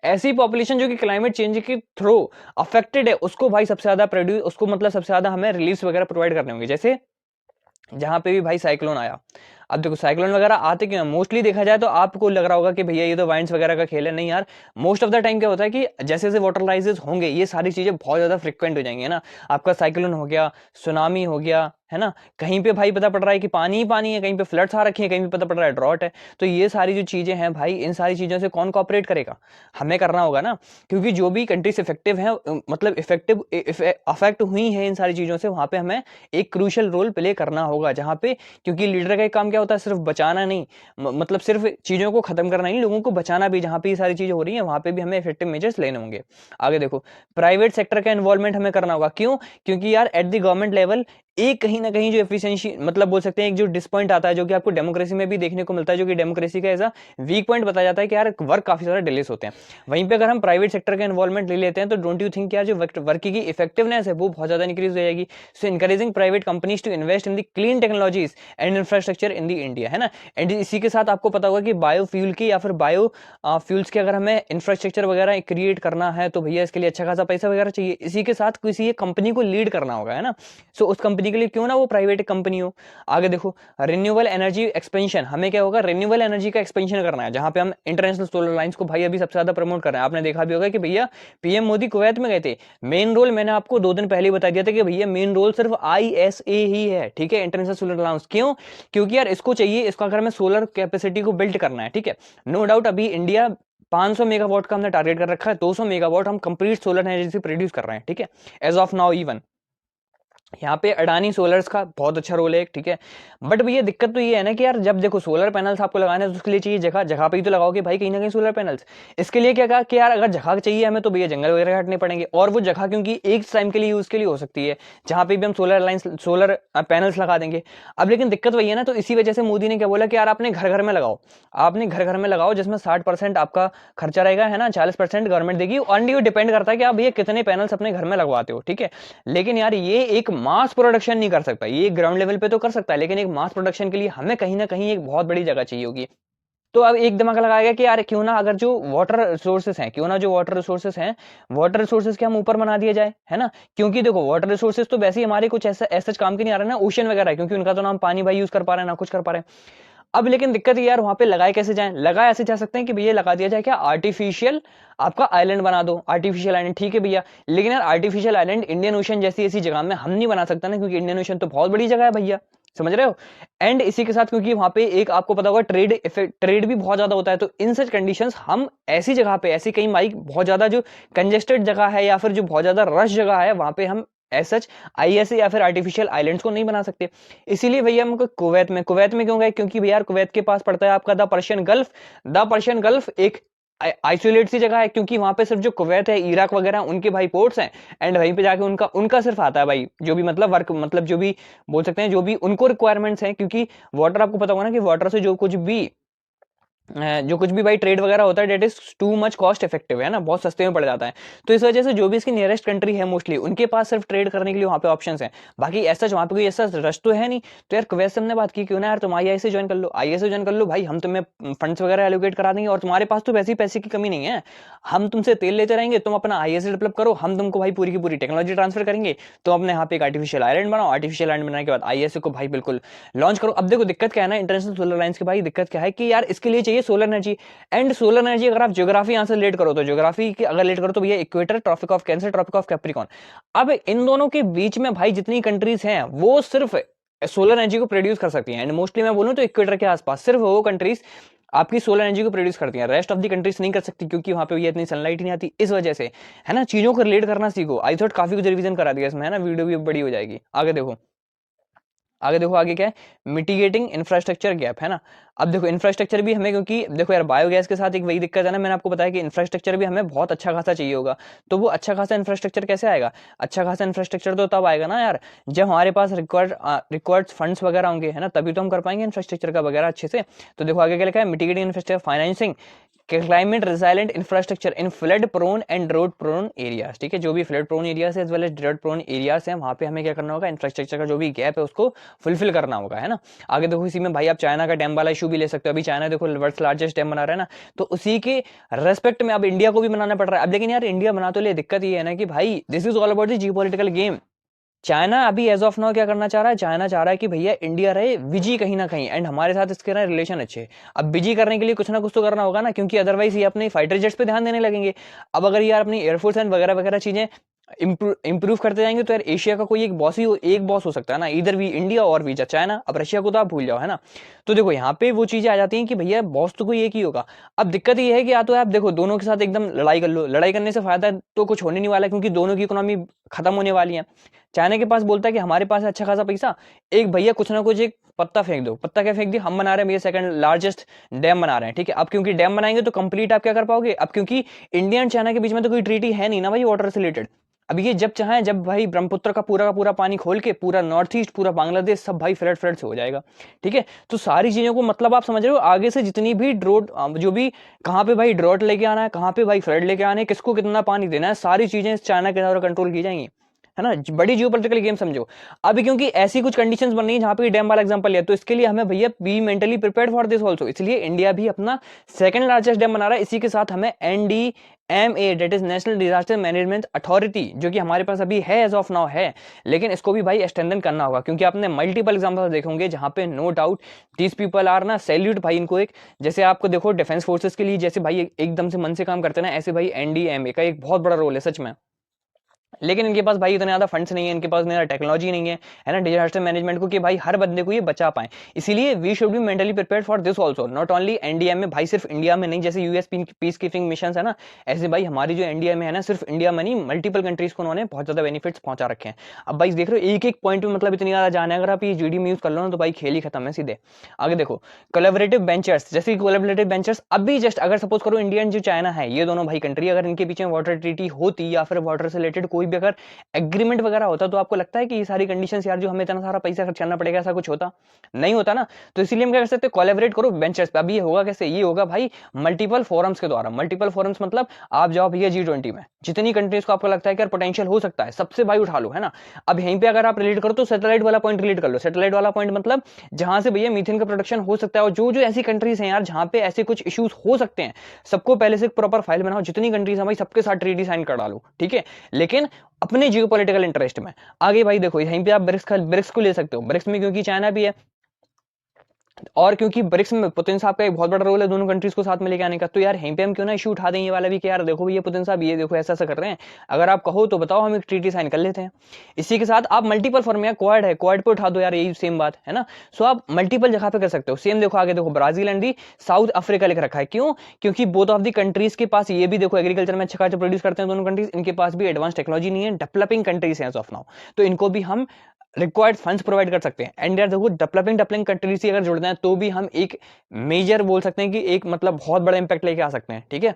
ऐसी पॉपुलेशन जो कि क्लाइमेट चेंज के थ्रू अफेक्टेड है उसको भाई सबसे ज्यादा प्रोड्यूस उसको मतलब सबसे ज्यादा हमें रिलीफ वगैरह प्रोवाइड करने होंगे। जैसे जहां पे भी भाई साइक्लोन आया, अब देखो साइक्लोन वगैरह आते क्यों हैं, मोस्टली देखा जाए तो आपको लग रहा होगा कि भैया ये तो वाइंड्स वगैरह का खेल है, नहीं यार। मोस्ट ऑफ द टाइम क्या होता है कि जैसे जैसे वाटर राइजेस होंगे ये सारी चीजें बहुत ज्यादा फ्रिक्वेंट हो जाएंगी, है ना। आपका साइक्लोन हो गया, सुनामी हो गया, है ना, कहीं पे भाई पता पड़ रहा है कि पानी ही पानी है, कहीं पे फ्लड्स आ रखे हैं, कहीं पे पता पड़ रहा है ड्रॉट है। तो ये सारी जो चीजें हैं भाई, इन सारी चीजों से कौन कॉपरेट करेगा, हमें करना होगा ना। क्योंकि जो भी कंट्रीज इफेक्टिव है, मतलब इफेक्टिव अफेक्ट हुई है इन सारी चीजों से, वहां पे हमें एक क्रूशियल रोल प्ले करना होगा, जहां पे क्योंकि लीडर का एक काम क्या होता है, सिर्फ बचाना नहीं, मतलब सिर्फ चीजों को खत्म करना नहीं, लोगों को बचाना भी। जहां पे ये सारी चीजें हो रही है वहां पे भी हमें इफेक्टिव मेजर्स लेने होंगे। आगे देखो, प्राइवेट सेक्टर का इन्वॉल्वमेंट हमें करना होगा। क्यों? क्योंकि यार एट द गवर्नमेंट लेवल एक कहीं ना कहीं जो एफिशिएंसी, मतलब बोल सकते हैं एक जो डिसपॉइंट आता है, जो कि आपको डेमोक्रेसी में भी देखने को मिलता है, जो कि डेमोक्रेसी का ऐसा वीक पॉइंट बताया जाता है कि यार वर्क काफी ज्यादा डिलेस होते हैं। वहीं पे अगर हम प्राइवेट सेक्टर का इन्वॉल्वमेंट ले लेते हैं तो डोंट यू थिंक यार जो वर्क की इफेक्टिवनेस है वो बहुत ज्यादा इंक्रीज हो जाएगी। So encouraging private companies to invest in the clean technologies and infrastructure in the India, है ना। एंड इसी के साथ आपको पता होगा कि बायोफ्यूल की या फिर बायो फ्यूल्स के अगर हमें इंफ्रास्ट्रक्चर वगैरह क्रिएट करना है तो भैया इसके लिए अच्छा खासा पैसा वगैरह चाहिए। इसी के साथ किसी कंपनी को लीड करना होगा, है ना। सो उस कंपनी के लिए क्यों ना वो प्राइवेट कंपनी हो। आगे देखो, रिन्यूएबल एनर्जी एक्सपेंशन, हमें क्या होगा, रिन्यूएबल एनर्जी का एक्सपेंशन करना है, जहां पे हम इंटरनेशनल सोलर लाइंस को भाई अभी सबसे ज्यादा प्रमोट कर रहे हैं। आपने देखा भी होगा कि भैया पीएम मोदी कुवैत में गए थे। मेन रोल मैंने आपको 2 दिन पहले ही बता दिया था कि भैया मेन रोल सिर्फ आईएसए ही है, ठीक है, इंटरनेशनल सोलर अलाउंस। क्यों? क्योंकि यार इसको चाहिए, इसका अगर हमें सोलर कैपेसिटी को बिल्ड करना है, ठीक है। नो डाउट अभी इंडिया 500 मेगावाट का हमने टारगेट कर रखा है, 200 मेगावाट हम कंप्लीट सोलर एनर्जी से प्रोड्यूस कर रहे हैं, ठीक है, एज ऑफ नाउ इवन। यहाँ पे अडानी सोलर्स का बहुत अच्छा रोल है, ठीक है। बट भैया दिक्कत तो ये है ना कि यार जब देखो सोलर पैनल्स आपको लगाने हैं तो उसके लिए चाहिए जगह, जगह पे ही तो लगाओगे भाई कहीं ना कहीं सोलर पैनल्स। इसके लिए क्या कहा कि यार अगर जगह चाहिए हमें तो भैया जंगल वगैरह काटने पड़ेंगे, और वो जगह क्योंकि एक टाइम के लिए यूज के लिए हो सकती है, जहां पे भी हम सोलर पैनल्स लगा देंगे। अब लेकिन दिक्कत वही है ना, तो इसी वजह से मोदी ने क्या बोला कि यार आपने घर घर में लगाओ, आपने घर घर में लगाओ, जिसमें 60% आपका खर्चा रहेगा, है ना, 40% गवर्नमेंट देगी। और ये डिपेंड करता है कि आप भैया कितने पैनल्स अपने घर में लगवाते हो, ठीक है। लेकिन यार ये एक मास प्रोडक्शन नहीं कर सकता, ये ग्राउंड लेवल पे तो कर सकता है, लेकिन एक मास प्रोडक्शन के लिए हमें कहीं ना कहीं एक बहुत बड़ी जगह चाहिए होगी। तो अब एक दिमाग लगाएगा कि यार क्यों ना अगर जो वाटर रिसोर्सेस हैं, क्यों ना जो वाटर रिसोर्सेस हैं, वाटर रिसोर्सेस के हम ऊपर बना दिया जाए, है ना। क्योंकि देखो वाटर रिसोर्सेस तो वैसे ही हमारे कुछ ऐसा ऐसा काम के नहीं आ रहा है ना, ओशन वगैरह, क्योंकि उनका तो नाम पानी भाई यूज कर पा रहे हैं ना कुछ कर पा रहे हैं। अब लेकिन दिक्कत ये यार वहां पे लगाए कैसे जाए, लगाए ऐसे जा सकते हैं कि भैया लगा दिया जाए क्या, आर्टिफिशियल आपका आइलैंड बना दो, आर्टिफिशियल आइलैंड, ठीक है भैया। लेकिन यार आर्टिफिशियल आइलैंड इंडियन ओशन जैसी ऐसी जगह में हम नहीं बना सकता ना, क्योंकि इंडियन ओशन तो बहुत बड़ी जगह है भैया, समझ रहे हो। एंड इसी के साथ क्योंकि वहां पे एक आपको पता होगा ट्रेड भी बहुत ज्यादा होता है, तो इन सच कंडीशंस हम ऐसी जगह पे, ऐसी कहीं माइक बहुत ज्यादा जो कंजेस्टेड जगह है या फिर जो बहुत ज्यादा रश जगह है, वहां पे हम एस सच आईएसए या फिर आर्टिफिशियल आइलैंड्स को नहीं बना सकते। इसीलिए भैया हम कुवैत में क्यों गए, क्योंकि भैया कुवैत के पास पड़ता है आपका द पर्शियन गल्फ एक आइसोलेट सी जगह है, क्योंकि वहां पे सिर्फ जो कुवैत है, इराक वगैरह, उनके भाई पोर्ट्स हैं। एंड वहीं पे जाके उनका उनका सिर्फ आता है भाई जो भी मतलब वर्क, मतलब जो भी बोल सकते हैं, जो भी उनको रिक्वायरमेंट्स हैं, क्योंकि वाटर आपको पता होगा ना कि वाटर से जो कुछ भी भाई ट्रेड वगैरह होता है that is too much cost effective, है ना, बहुत सस्ते में पड़ जाता है। तो इस वजह से जो भी इसकी नियरेस्ट कंट्री है मोस्टली उनके पास सिर्फ ट्रेड करने के लिए वहां पे ऑप्शंस हैं, बाकी ऐसा वहां पे कोई ऐसा रश तो है नहीं। तो यार कुवैत से हमने बात की, क्यों ना यार तुम आईआईएसए ज्वाइन कर लो, आईएसए ज्वाइन कर लो भाई, हम तुम्हें फंड्स वगैरह एलोकेट करा देंगे, और तुम्हारे पास तो वैसे ही पैसे की कमी नहीं है, हम तुमसे तेल लेते रहेंगे, तुम अपना आईएसए डेवलप करो, हम तुमको भाई पूरी की पूरी टेक्नोलॉजी ट्रांसफर करेंगे। तो अपने यहाँ पे एक आर्टिफिशियल आइलैंड बनाओ, आर्टिफिशियल आइलैंड बनाने के बाद आईएसए को भाई बिल्कुल लॉन्च करो। अब देखो दिक्कत क्या है ना इंटरनेशनल सोलर लाइंस की, भाई दिक्कत क्या है कि यार इसके लिए चाहिए solar energy. And solar energy अगर आप ज्योग्राफी यहां से लेट करो, तो ज्योग्राफी की अगर लेट करो तो भैया equator, tropic of cancer, tropic of capricorn. अब इन दोनों के बीच में भाई जितनी कंट्रीज हैं वो सिर्फ सोलर एनर्जी को प्रोड्यूस कर सकती हैं। एंड मोस्टली मैं बोलूं तो इक्वेटर के आसपास सिर्फ वो कंट्रीज आपकी सोलर एनर्जी को प्रोड्यूस करती हैं, रेस्ट ऑफ दी कंट्रीज नहीं कर सकती, क्योंकि वहां पे ये इतनी सनलाइट ही नहीं आती, इस वजह से, है ना। चीजों को रिलेट करना सीखो, आई थॉट काफी कुछ रिवीजन करा दिया इसमें, है ना, वीडियो भी बड़ी हो जाएगी। आगे देखो, आगे देखो, आगे क्या है, मिटिगेटिंग इंफ्रास्ट्रक्चर गैप, है ना। अब देखो इंफ्रास्ट्रक्चर भी हमें, क्योंकि देखो यार बायोगैस के साथ एक वही दिक्कत है ना, मैंने आपको बताया कि इंफ्रास्ट्रक्चर भी हमें बहुत अच्छा खासा चाहिए होगा। तो वो अच्छा खासा इंफ्रास्ट्रक्चर कैसे आएगा, अच्छा खासा इंफ्रास्ट्रक्चर तो तब आएगा ना यार जब हमारे पास रिक्वायर्ड फंड्स वगैरह होंगे, है ना, तभी तो हम कर पाएंगे इंफ्रास्ट्रक्चर का वगैरह अच्छे से। तो देखो आगे क्या लिखा है, mitigating infrastructure financing climate resilient infrastructure in flood prone and drought prone areas, ठीक है, जो भी फ्लड प्रोन एरियाज है as well as drought prone areas हैं, वहां पे हमें क्या करना होगा, इंफ्रास्ट्रक्चर का जो भी गैप है उसको फुलफिल करना होगा, है ना। आगे देखो इसी में भाई आप चाइना का डैम वाला इशू भी ले सकते हो, अभी चाइना देखो वर्ल्ड लार्जेस्ट डैम बना रहा है ना, तो उसी के रेस्पेक्ट में अब इंडिया को भी बनाना पड़ रहा है। अब लेकिन यार इंडिया बना तो ले, दिक्कत ये है ना कि भाई this is all about the geopolitical game, China अभी एज ऑफ नाउ क्या करना चाह रहा है, चाइना चाह रहा है कि भैया इंडिया रहे विजी कहीं ना कहीं एंड हमारे साथ इसके ना रिलेशन अच्छे। अब विजी करने के लिए कुछ ना कुछ तो करना होगा ना, क्योंकि अदरवाइज ये अपने फाइटर जेट्स पे ध्यान देने लगेंगे। अब अगर यार अपनी एयरफोर्स एंड वगैरह वगैरह चीजें इंप्रूव करते जाएंगे तो यार एशिया का कोई एक बॉस हो सकता है ना, इधर भी इंडिया और भी चाइना। अब रशिया को तो आप भूल जाओ, है ना। तो देखो यहाँ पे वो चीजें आ जाती हैं कि भैया बॉस तो कोई एक ही होगा। अब दिक्कत ये है कि या तो आप देखो दोनों के साथ एकदम लड़ाई कर लो, लड़ाई करने से फायदा तो कुछ होने नहीं वाला, क्योंकि दोनों की इकोनॉमी खत्म होने वाली है। चाइना के पास बोलता है कि हमारे पास है अच्छा खासा पैसा, एक भैया कुछ ना कुछ एक पत्ता फेंक दो। पत्ता क्या फेंक दिया, हम बना रहे हैं भैया सेकंड लार्जेस्ट डैम बना रहे हैं, ठीक है। अब क्योंकि डैम बनाएंगे तो कंप्लीट आप क्या कर पाओगे, अब क्योंकि इंडिया एंड चाइना के बीच में तो कोई ट्रीटी है नहीं ना भाई वाटर से रिलेटेड। अब ये जब चाहे जब भाई ब्रह्मपुत्र का पूरा पानी खोल के पूरा नॉर्थ ईस्ट पूरा बांग्लादेश सब भाई फ्लड फ्लड से हो जाएगा, ठीक है। तो सारी चीजों को मतलब आप समझ रहे हो, आगे से जितनी भी ड्रोट जो भी कहाँ पे भाई ड्रॉट लेके आना है, कहाँ पे भाई फ्लड लेके आना है, किसको कितना पानी देना है, सारी चीजें चाइना के द्वारा कंट्रोल की जाएंगी, है ना। बड़ी जियोपॉलिटिकल गेम समझो। अभी क्योंकि ऐसी कुछ कंडीशंस बन रही है जहां पे डैम वाला एग्जांपल लिया, तो इसके लिए हमें भैया B mentally prepared for this also. इसलिए इंडिया भी अपना सेकंड लार्जेस्ट डैम बना रहा है। इसी के साथ हमें NDMA that is national disaster management authority, जो कि हमारे पास अभी है एज ऑफ नाउ है, लेकिन इसको भी भाई स्ट्रेंथन करना होगा, क्योंकि आपने मल्टीपल एग्जांपल देखे होंगे जहां पे no doubt these people are ना सैल्यूट भाई इनको। एक जैसे आपको देखो डिफेंस फोर्सेस के लिए जैसे भाई एकदम से मन से काम करते हैं ना, ऐसे भाई NDMA का एक बहुत बड़ा रोल है सच में। लेकिन इनके पास भाई इतने ज्यादा फंड्स नहीं है, इनके पास ज्यादा टेक्नोलॉजी नहीं है ना, डिजास्टर मैनेजमेंट को, कि भाई हर बंदे को ये बचा पाए। इसीलिए we should be mentally prepared for this also, not only NDM में भाई, सिर्फ इंडिया में नहीं, जैसे यूएस पीस कीपिंग मिशन है ना, ऐसे भाई हमारी जो इंडिया में है ना, सिर्फ इंडिया में नहीं मल्टीपल कंट्रीज को उन्होंने बहुत ज्यादा बेनिफिट्स पहुंचा रखे हैं। अब भाई देख रहे हो एक एक पॉइंट में मतलब इतनी ज्यादा जान है, अगर आप ये जीडी में यूज कर लो ना तो भाई खेल ही खत्म है सीधे। आगे देखो कोलैबोरेटिव वेंचर्स, जैसे कोलैबोरेटिव वेंचर्स अभी जस्ट अगर सपोज करो इंडिया एंड जो चाइना है ये दोनों भाई कंट्री, अगर इनके पीछे वाटर ट्रीटी होती या फिर वाटर से रिलेटेड कोई भी अगर एग्रीमेंट वगैरह होता, तो आपको लगता है कि ये सारी कंडीशंस यार जो हमें इतना सारा पैसा खर्च करना पड़ेगा, ऐसा कुछ होता नहीं होता ना। तो इसीलिए हम क्या कर सकते हैं, कोलैबोरेट करो वेंचर्स पे। अब ये होगा कैसे, ये होगा भाई मल्टीपल फोरम्स के द्वारा। मल्टीपल फोरम्स मतलब आप जाओ भैया G20 में, जितनी कंट्रीज को आपको लगता है कि यार पोटेंशियल हो सकता है, सबसे भाई उठा लो, है ना। अब यहीं पे अगर आप रिलेट करो तो सैटेलाइट वाला पॉइंट रिलेट कर लो। सैटेलाइट वाला पॉइंट मतलब जहां से भैया मीथेन का प्रोडक्शन हो सकता है, और जो जो ऐसी कंट्रीज हैं यार जहां पे ऐसे कुछ इश्यूज हो सकते हैं, सबको पहले से प्रॉपर फाइल बनाओ, जितनी कंट्रीज हैं भाई सबके साथ ट्रीटी साइन कर डालो, ठीक है। लेकिन अपने जियोपॉलिटिकल इंटरेस्ट में। आगे भाई देखो यहीं पे आप ब्रिक्स को ले सकते हो, ब्रिक्स में क्योंकि चाइना भी है, और क्योंकि ब्रिक्स में पुतिन साहब का एक बहुत बड़ा रोल है दोनों कंट्रीज को साथ में लेके आने का, तो यार यहीं पे हम क्यों ना इशू उठा दें ये वाला भी कि यार देखो ये पुतिन साहब ये देखो ऐसा ऐसा कर रहे हैं, अगर आप कहो तो बताओ हम एक ट्रीटी साइन कर लेते हैं। इसी के साथ आप मल्टीपल फॉर्म या क्वाड है, क्वाड पे उठा दो यार, यही सेम बात है ना। सो आप मल्टीपल जगह पे कर सकते हो सेम। देखो आगे देखो Brazil and the south Africa लिख रखा है, क्यों, क्योंकि बोथ ऑफ द कंट्रीज के पास ये भी देखो एग्रीकल्चर में अच्छा खासा प्रोड्यूस करते हैं दोनों कंट्रीज, इनके पास भी एडवांस टेक्नोलॉजी नहीं है, डेवलपिंग कंट्रीज हैं ऑफ नाउ, तो इनको भी हम रिक्वायर्ड फंड्स प्रोवाइड कर सकते हैं। एंड यार देखो डेवलपिंग कंट्रीज से अगर जुड़ना है तो भी हम एक मेजर बोल सकते हैं कि एक मतलब बहुत बड़ा इंपैक्ट लेके आ सकते हैं, ठीक है।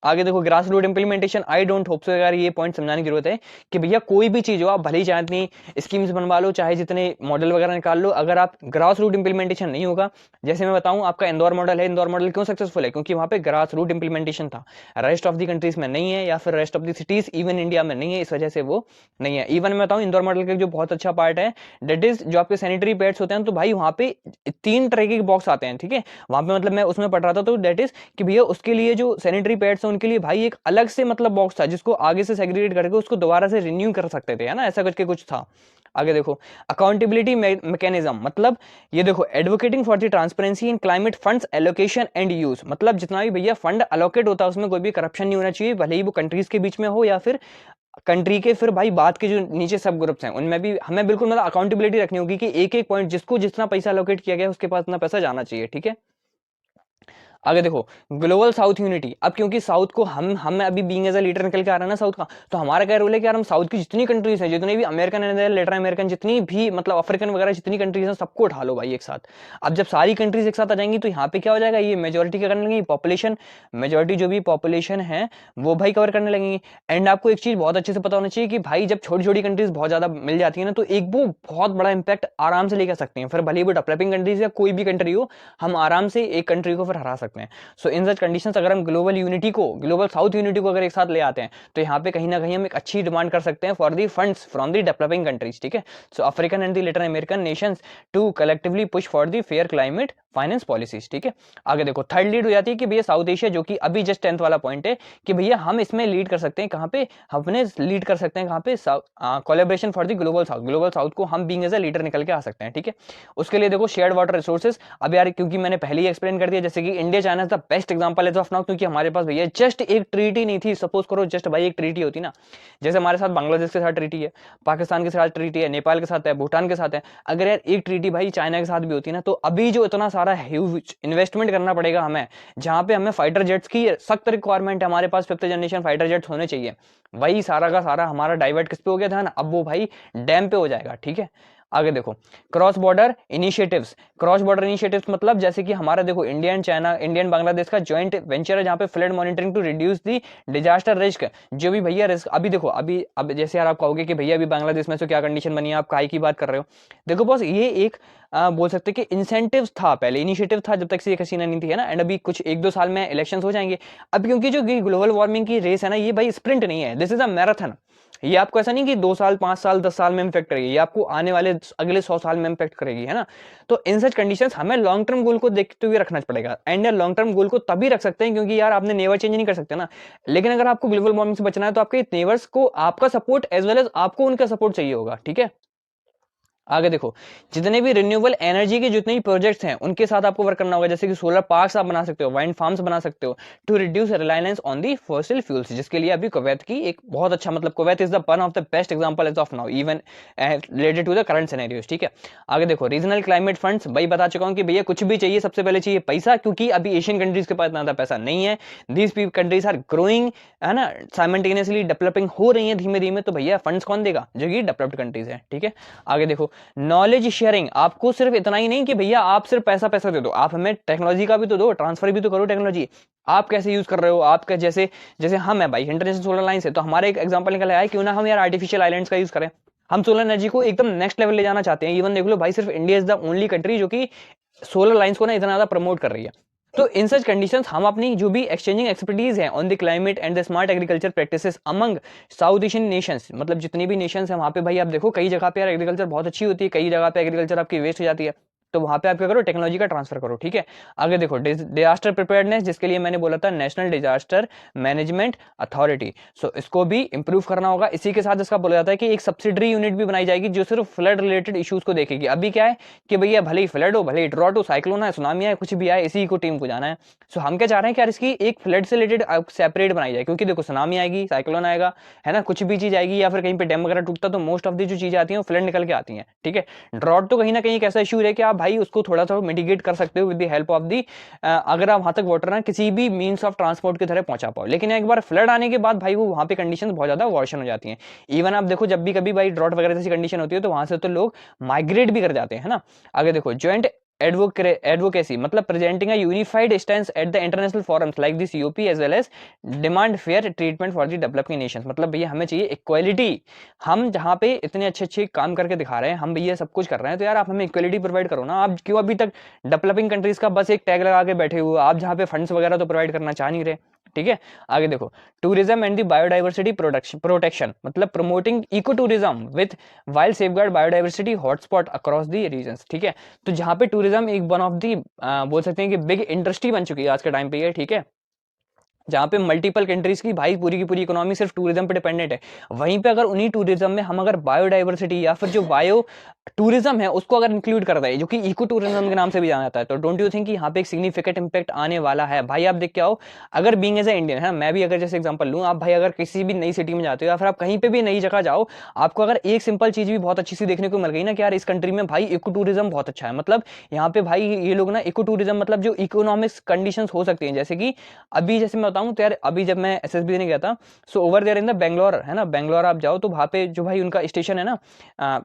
आगे देखो grass root implementation, I don't hope so यार ये पॉइंट समझाने की जरूरत है कि भैया कोई भी चीज हो, आप भले ही चाहे इतनी स्कीम्स बनवा लो, चाहे जितने मॉडल वगैरह निकाल लो, अगर आप ग्रास रूट इंप्लीमेंटेशन नहीं होगा, जैसे मैं बताऊं आपका इंदौर मॉडल है, इंदौर मॉडल क्यों सक्सेसफुल है, क्योंकि वहां पे ग्रास रूट इंप्लीमेंटेशन था, रेस्ट ऑफ द कंट्रीज में नहीं है, या फिर rest of the cities even India में नहीं है, इस वजह से वो नहीं है। इवन मैं बताऊं इंदौर मॉडल का जो बहुत अच्छा पार्ट है डेट इज जो आपके सैनिटरी पैड्स होते हैं, तो भाई वहां पे 3 तरह के बॉक्स आते हैं, ठीक है। वहां पे मतलब मैं उसमें पढ़ रहा था, तो डेट इज कि भैया उसके लिए जो सैनिटरी पैड्स हैं उनके लिए भाई एक अलग से मतलब बॉक्स था, जिसको आगे से सेग्रीगेट करके उसको दोबारा से रिन्यू कर सकते थे, है ना, ऐसा करके कुछ था। आगे देखो अकाउंटेबिलिटी मैकेनिज्म, मतलब ये देखो advocating for the transparency in climate funds allocation and use, मतलब जितना भी भैया फंड अलोकेट होता है उसमें कोई भी करप्शन नहीं होना चाहिए, भले ही वो कंट्रीज के बीच में हो या फिर कंट्री के फिर भाई बात के जो नीचे सब ग्रुप्स हैं उनमें भी हमें बिल्कुल मतलब अकाउंटेबिलिटी रखनी होगी कि एक एक पॉइंट जिसको जितना पैसा अलोकेट किया गया उसके पास इतना पैसा जाना चाहिए, ठीक है। आगे देखो ग्लोबल साउथ यूनिटी, अब क्योंकि साउथ को हम अभी बीइंग एज अ लीडर निकल के आ रहा है ना साउथ का, तो हमारा क्या रोल है कि यार हम साउथ की जितनी कंट्रीज हैं, जितने भी अमेरिकन एंड लेटर अमेरिकन जितनी भी मतलब अफ्रीकन वगैरह जितनी कंट्रीज हैं सबको उठा लो भाई एक साथ। अब जब सारी कंट्रीज एक साथ आ जाएंगी तो यहाँ पे क्या हो जाएगा, ये मेजोरिटी क्या करने लगेगी, पॉपुलेशन मेजोरिटी जो भी पॉपुलेशन है वो भाई कवर करने लगेंगी। एंड आपको एक चीज बहुत अच्छे से पता होना चाहिए कि भाई जब छोटी छोटी कंट्रीज बहुत ज्यादा मिल जाती है ना, तो एक वो बहुत बड़ा इंपैक्ट आराम से लेकर सकते हैं, फिर भले वो डेवलपिंग कंट्रीज या कोई भी कंट्री हो, हम आराम से एक कंट्री को फिर हरा सकते हैं। सो इन सच कंडीशंस अगर हम ग्लोबल साउथ यूनिटी को अगर एक साथ ले आते हैं, तो यहाँ पे कहीं ना कहीं हम एक अच्छी डिमांड कर सकते हैं for the funds from the developing countries, ठीक है। So African and the Latin American nations to collectively push for the fair climate finance policies, ठीक है। आगे देखो थर्ड लीड हो जाती है कि भैया साउथ एशिया, जो कि अभी जस्ट 10th वाला पॉइंट है कि भैया हम इसमें लीड कर सकते हैं, कहाँ पे हमने लीड कर सकते हैं, कहाँ पे collaboration for the global south, global south को हम बीइंग एज अ लीडर निकल के आ सकते हैं, ठीक है। उसके लिए देखो शेयर्ड वाटर रिसोर्सेज, अब यार क्योंकि मैंने पहले ही एक्सप्लेन कर दिया, जैसे कि India China is the best example as of now, क्योंकि हमारे पास भैया जस्ट एक ट्रीटी नहीं थी। सपोज करो जस्ट भाई एक ट्रीटी होती ना, जैसे हमारे साथ बांग्लादेश के साथ ट्रीटी है, पाकिस्तान के साथ ट्रीटी है, नेपाल के साथ है, भूटान के साथ है, अगर यार एक ट्रीटी भाई चाइना के साथ भी होती ना, तो अभी जो इतना सारा ह्यूज इन्वेस्टमेंट करना पड़ेगा हमें, जहां पे हमें फाइटर जेट्स की सख्त रिक्वायरमेंट है, हमारे पास 5th जनरेशन फाइटर जेट्स होने चाहिए, वही सारा का सारा हमारा डाइवर्ट किस पे हो गया था ना, अब वो भाई डैम पे हो जाएगा, ठीक है। आगे देखो cross border initiatives, cross border initiatives मतलब जैसे कि हमारा देखो India and China, India and Bangladesh का जॉइंट वेंचर है, जहां पे flood monitoring to reduce the disaster risk, जो भी भैया रिस्क, अभी देखो अभी अब जैसे यार आप कहोगे कि भैया अभी बांग्लादेश में से क्या कंडीशन बनी है, आप काहे की बात कर रहे हो, देखो बॉस ये एक बोल सकते कि इंसेंटिव था, पहले इनिशिएटिव था जब तक से ये हसीना नहीं थी, है ना, एंड अभी कुछ 1-2 साल में इलेक्शंस हो जाएंगे। अब क्योंकि जो ग्लोबल वार्मिंग की रेस है ना, ये भाई स्प्रिंट नहीं है, दिस इज अ मैराथन। ये आपको ऐसा नहीं कि 2 साल 5 साल 10 साल में इम्पैक्ट करेगी, ये आपको आने वाले अगले 100 साल में इम्पैक्ट करेगी, है ना। तो इन सच कंडीशंस हमें लॉन्ग टर्म गोल को देखते हुए रखना पड़ेगा, एंड यार लॉन्ग टर्म गोल को तभी रख सकते हैं क्योंकि यार आपने नेवर चेंज नहीं कर सकते ना, लेकिन अगर आपको ग्लोबल वार्मिंग से बचना है तो आपके नेवर्स को आपका सपोर्ट एज वेल एज आपको उनका सपोर्ट चाहिए होगा, ठीक है। आगे देखो जितने भी रिन्यूएबल एनर्जी के जितने भी प्रोजेक्ट्स हैं उनके साथ आपको वर्क करना होगा, जैसे कि सोलर पार्क्स आप बना सकते हो, वाइंड फार्म्स बना सकते हो, to reduce reliance on the fossil fuels, जिसके लिए अभी कुवैत की एक बहुत अच्छा, मतलब Kuwait is the one of the best example as of now even related to the current scenarios, ठीक है। आगे देखो रीजनल क्लाइमेट फंड्स, भाई बता चुका हूं कि भैया कुछ भी चाहिए सबसे पहले चाहिए पैसा, क्योंकि अभी एशियन कंट्रीज के पास इतना पैसा नहीं है, दीज कंट्रीज आर ग्रोइंग, है ना, साइमल्टेनियसली डेवलपिंग हो रही है धीमे धीमे, तो भैया फंड्स कौन देगा, जो कि डेवलप्ड कंट्रीज है, ठीक है। आगे देखो नॉलेज शेयरिंग, आपको सिर्फ इतना ही नहीं कि भैया आप सिर्फ पैसा पैसा दे दो, आप हमें टेक्नोलॉजी का भी तो दो, ट्रांसफर भी तो करो टेक्नोलॉजी, आप कैसे यूज कर रहे हो, आपका जैसे जैसे हम है भाई इंटरनेशनल सोलर लाइन से, तो हमारे एक एग्जांपल निकल आया है, क्यों ना हम यार आर्टिफिशियल आइलैंड्स का यूज करें, हम सोलर एनर्जी को एकदम नेक्स्ट लेवल ले जाना चाहते हैं। इवन देख लो भाई सिर्फ India is the only country जो कि सोलर लाइंस को ना इतना ज्यादा प्रमोट कर रही है। तो इन सच कंडीशंस हम अपनी जो भी एक्सचेंजिंग एक्सपर्टीज है on the climate and the smart agriculture practices among south Asian Nations, मतलब जितनी भी नेशंस है वहां पे भाई आप देखो कई जगह पे यार एग्रीकल्चर बहुत अच्छी होती है, कई जगह पे एग्रीकल्चर आपकी वेस्ट हो जाती है, तो वहां पे आप क्या करो टेक्नोलॉजी का ट्रांसफर करो, ठीक है। आगे देखो डिजास्टर प्रिपेयर्डनेस, जिसके लिए मैंने बोला था नेशनल डिजास्टर मैनेजमेंट अथॉरिटी, सो इसको भी इंप्रूव करना होगा। इसी के साथ इसका बोला जाता है कि एक सब्सिडरी यूनिट भी बनाई जाएगी जो सिर्फ फ्लड रिलेटेड इश्यूज को देखेगी। अभी क्या है कि भैया भले ही फ्लड हो, भले ही ड्रॉट हो, साइक्लोन है, सुनामी है, कुछ भी आए, इसी को टीम को जाना है। सो हम क्या चाह रहे हैं कि यार इसकी एक फ्लड से रिलेटेड सेपरेट बनाई जाए, क्योंकि देखो सुनामी आएगी, साइक्लोन आएगा, है ना, कुछ भी चीज आएगी, या फिर कहीं पे डैम वगैरह टूटता, तो मोस्ट ऑफ दी जो चीजें आती हैं वो फ्लड निकल के आती हैं, ठीक है। ड्रॉट तो कहीं ना कहीं एक ऐसा इशू है कि आप भाई उसको थोड़ा सा मिटिगेट कर सकते हो with the help of the, अगर आप वहां तक वाटर ना किसी भी मींस ऑफ ट्रांसपोर्ट की तरह पहुंचा पाओ, लेकिन एक बार फ्लड आने के बाद भाई वो वहां पे कंडीशन बहुत ज्यादा वर्सन हो जाती हैं। इवन आप देखो जब भी कभी भाई ड्रॉट वगैरह जैसी कंडीशन होती है तो वहां से तो लोग माइग्रेट भी कर जाते हैं, है ना। आगे देखो ज्वाइंट advocacy मतलब presenting a unified stance at the international forums like the COP as well as demand fair treatment for the developing nations, मतलब भैया हमें चाहिए इक्वालिटी, हम जहाँ पे इतने अच्छे अच्छे काम करके दिखा रहे हैं, हम भैया सब कुछ कर रहे हैं, तो यार आप हमें इक्वालिटी प्रोवाइड करो ना। आप क्यों अभी तक डेवलपिंग कंट्रीज का बस एक टैग लगा के बैठे हुए, आप जहाँ पे फंड्स वगैरह तो प्रोवाइड करना चाह नहीं रहे, ठीक है। आगे देखो tourism and the biodiversity protection मतलब promoting eco tourism with wild safeguard biodiversity hotspot across the regions, ठीक है। तो जहां पे टूरिज्म एक वन ऑफ दी बोल सकते हैं कि बिग इंडस्ट्री बन चुकी है आज के टाइम पे ये, ठीक है, जहां पे मल्टीपल कंट्रीज की भाई पूरी की पूरी इकोनॉमी सिर्फ टूरिज्म पे डिपेंडेंट है। वहीं पे अगर उन्हीं टूरिज्म में हम अगर बायोडाइवर्सिटी या फिर जो बायो टूरिज्म है उसको अगर इंक्लूड कर दे, जो कि इको टूरिज्म के नाम से भी जाना जाता है, तो डोंट यू थिंक कि यहाँ पे एक सिग्निफिकेंट इंपैक्ट आने वाला है। भाई आप देख के आओ, अगर बीइंग एज ए इंडियन है, मैं भी अगर जैसे एग्जांपल लूं, आप भाई अगर किसी भी नई सिटी में जाते हो या फिर आप कहीं पे भी नई जगह जाओ, आपको अगर एक सिंपल चीज भी बहुत अच्छी सी देखने को मिल गई ना कि यार इस कंट्री में भाई इको टूरिज्म बहुत अच्छा है, मतलब यहाँ पे भाई ये लोग ना इको टूरिज्म मतलब जो इकोनॉमिक्स कंडीशन हो सकती है, जैसे कि अभी जैसे मैं बताऊं तो यार अभी जब मैं एसएसबी देने गया था, so over there in the Bangalore, है ना, बेंगलोर आप जाओ तो वहां पे जो भाई उनका स्टेशन है ना,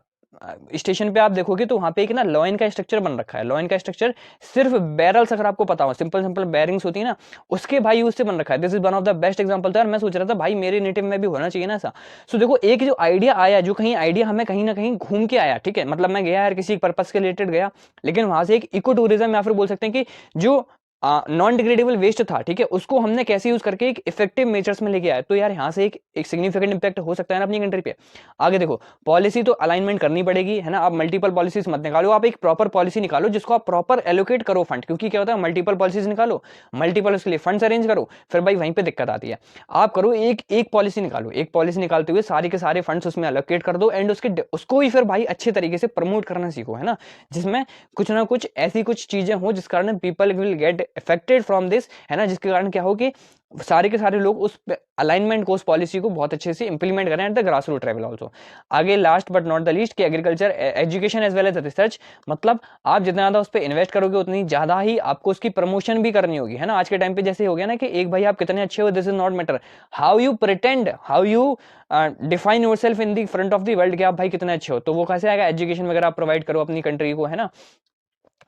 स्टेशन पे आप देखोगे तो वहां पे एक ना लॉइन का स्ट्रक्चर बन रखा है। लॉइन का स्ट्रक्चर सिर्फ बैरल्स, अगर आपको पता हो, सिंपल सिंपल बैरिंग्स होती है ना, उसके भाई उससे बन रखा है। This is one of the best example था, मैं सोच रहा था भाई मेरे नेटिव में भी होना चाहिए ना ऐसा। सो देखो एक जो आइडिया आया, जो कहीं आइडिया हमें कहीं ना कहीं घूम के आया, ठीक है, मतलब मैं गया यार किसी पर्पस के रिलेटेड गया, लेकिन वहां से एक इको टूरिज्म या फिर बोल सकते हैं कि जो नॉन डिग्रेडेबल वेस्ट था, ठीक है, उसको हमने कैसे यूज करके एक इफेक्टिव मेजर्स में लेके आया, तो यार यहाँ से एक सिग्निफिकेंट इंपैक्ट हो सकता है ना अपनी कंट्री पे। आगे देखो, पॉलिसी तो अलाइनमेंट करनी पड़ेगी, है ना, आप मल्टीपल पॉलिसीज मत निकालो, आप एक प्रॉपर पॉलिसी निकालो जिसको आप प्रॉपर एलोकेट करो फंड, क्योंकि क्या होता है मल्टीपल पॉलिसीज निकालो, मल्टीपल उसके लिए फंड्स अरेंज करो, फिर भाई वहीं पे दिक्कत आती है। आप करो एक एक पॉलिसी निकालो, एक पॉलिसी निकालते हुए सारे के सारे फंड्स उसमें एलोकेट कर दो, एंड उसको ही फिर भाई अच्छे तरीके से प्रमोट करना सीखो, है ना, जिसमें कुछ ना कुछ ऐसी कुछ चीजें हो जिस कारण people will get affected from this, है ना, जिसके कारण क्या हो कि सारे के सारे लोग उस अलाइनमेंट को, उस पॉलिसी को बहुत अच्छे से इंप्लीमेंट करें at the grass root level also. आगे last but not the least कि agriculture education as well as research, मतलब आप जितना ज्यादा उस पर इन्वेस्ट करोगे उतनी ज्यादा ही आपको उसकी प्रमोशन भी करनी होगी, है ना। आज के टाइम पे जैसे हो गया ना कि एक भाई आप कितने अच्छे हो, this is not matter, how you pretend, how you define your self in the front of the world कि आप भाई कितने अच्छे हो, तो वो कैसे आएगा, एजुकेशन वगैरह आप प्रोवाइड करो अपनी कंट्री को, है ना।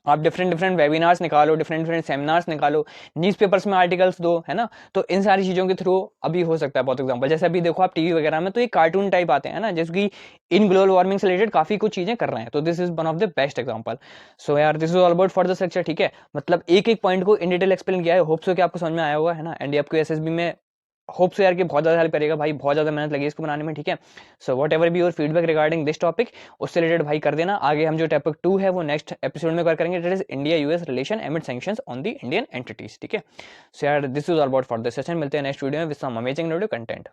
आप डिफरेंट डिफरेंट वेबिनार्स निकालो, डिफरेंट डिफरेंट सेमिनार्स निकालो, न्यूज़पेपर्स में आर्टिकल्स दो, है ना, तो इन सारी चीज़ों के थ्रू अभी हो सकता है बहुत एग्जांपल, जैसे अभी देखो आप टीवी वगैरह में तो एक कार्टून टाइप आते हैं ना, जैसे कि इन ग्लोबल वार्मिंग से रिलेटेड काफी कुछ चीजें कर रहे हैं, तो this is one of the best example. So यार this is all about for the structure, ठीक है, मतलब एक एक पॉइंट को इन डिटेल एक्सप्लेन किया है, होप सो कि आपको समझ में आया होगा, है ना, एंड आपको एसएसबी में होप सो यार कि बहुत ज्यादा हेल्प करेगा भाई, बहुत ज्यादा मेहनत लगी इसको बनाने में, ठीक है। So what ever be your feedback regarding this topic, उससे रिलेटेड भाई कर देना। आगे हम जो टॉपिक 2 है वो नेक्स्ट एपिसोड में करेंगे, that is India US relation amid sanctions on the Indian entities, ठीक है। सो यार this is all about for this session, मिलते हैं नेक्स्ट वीडियो में with some amazing video content.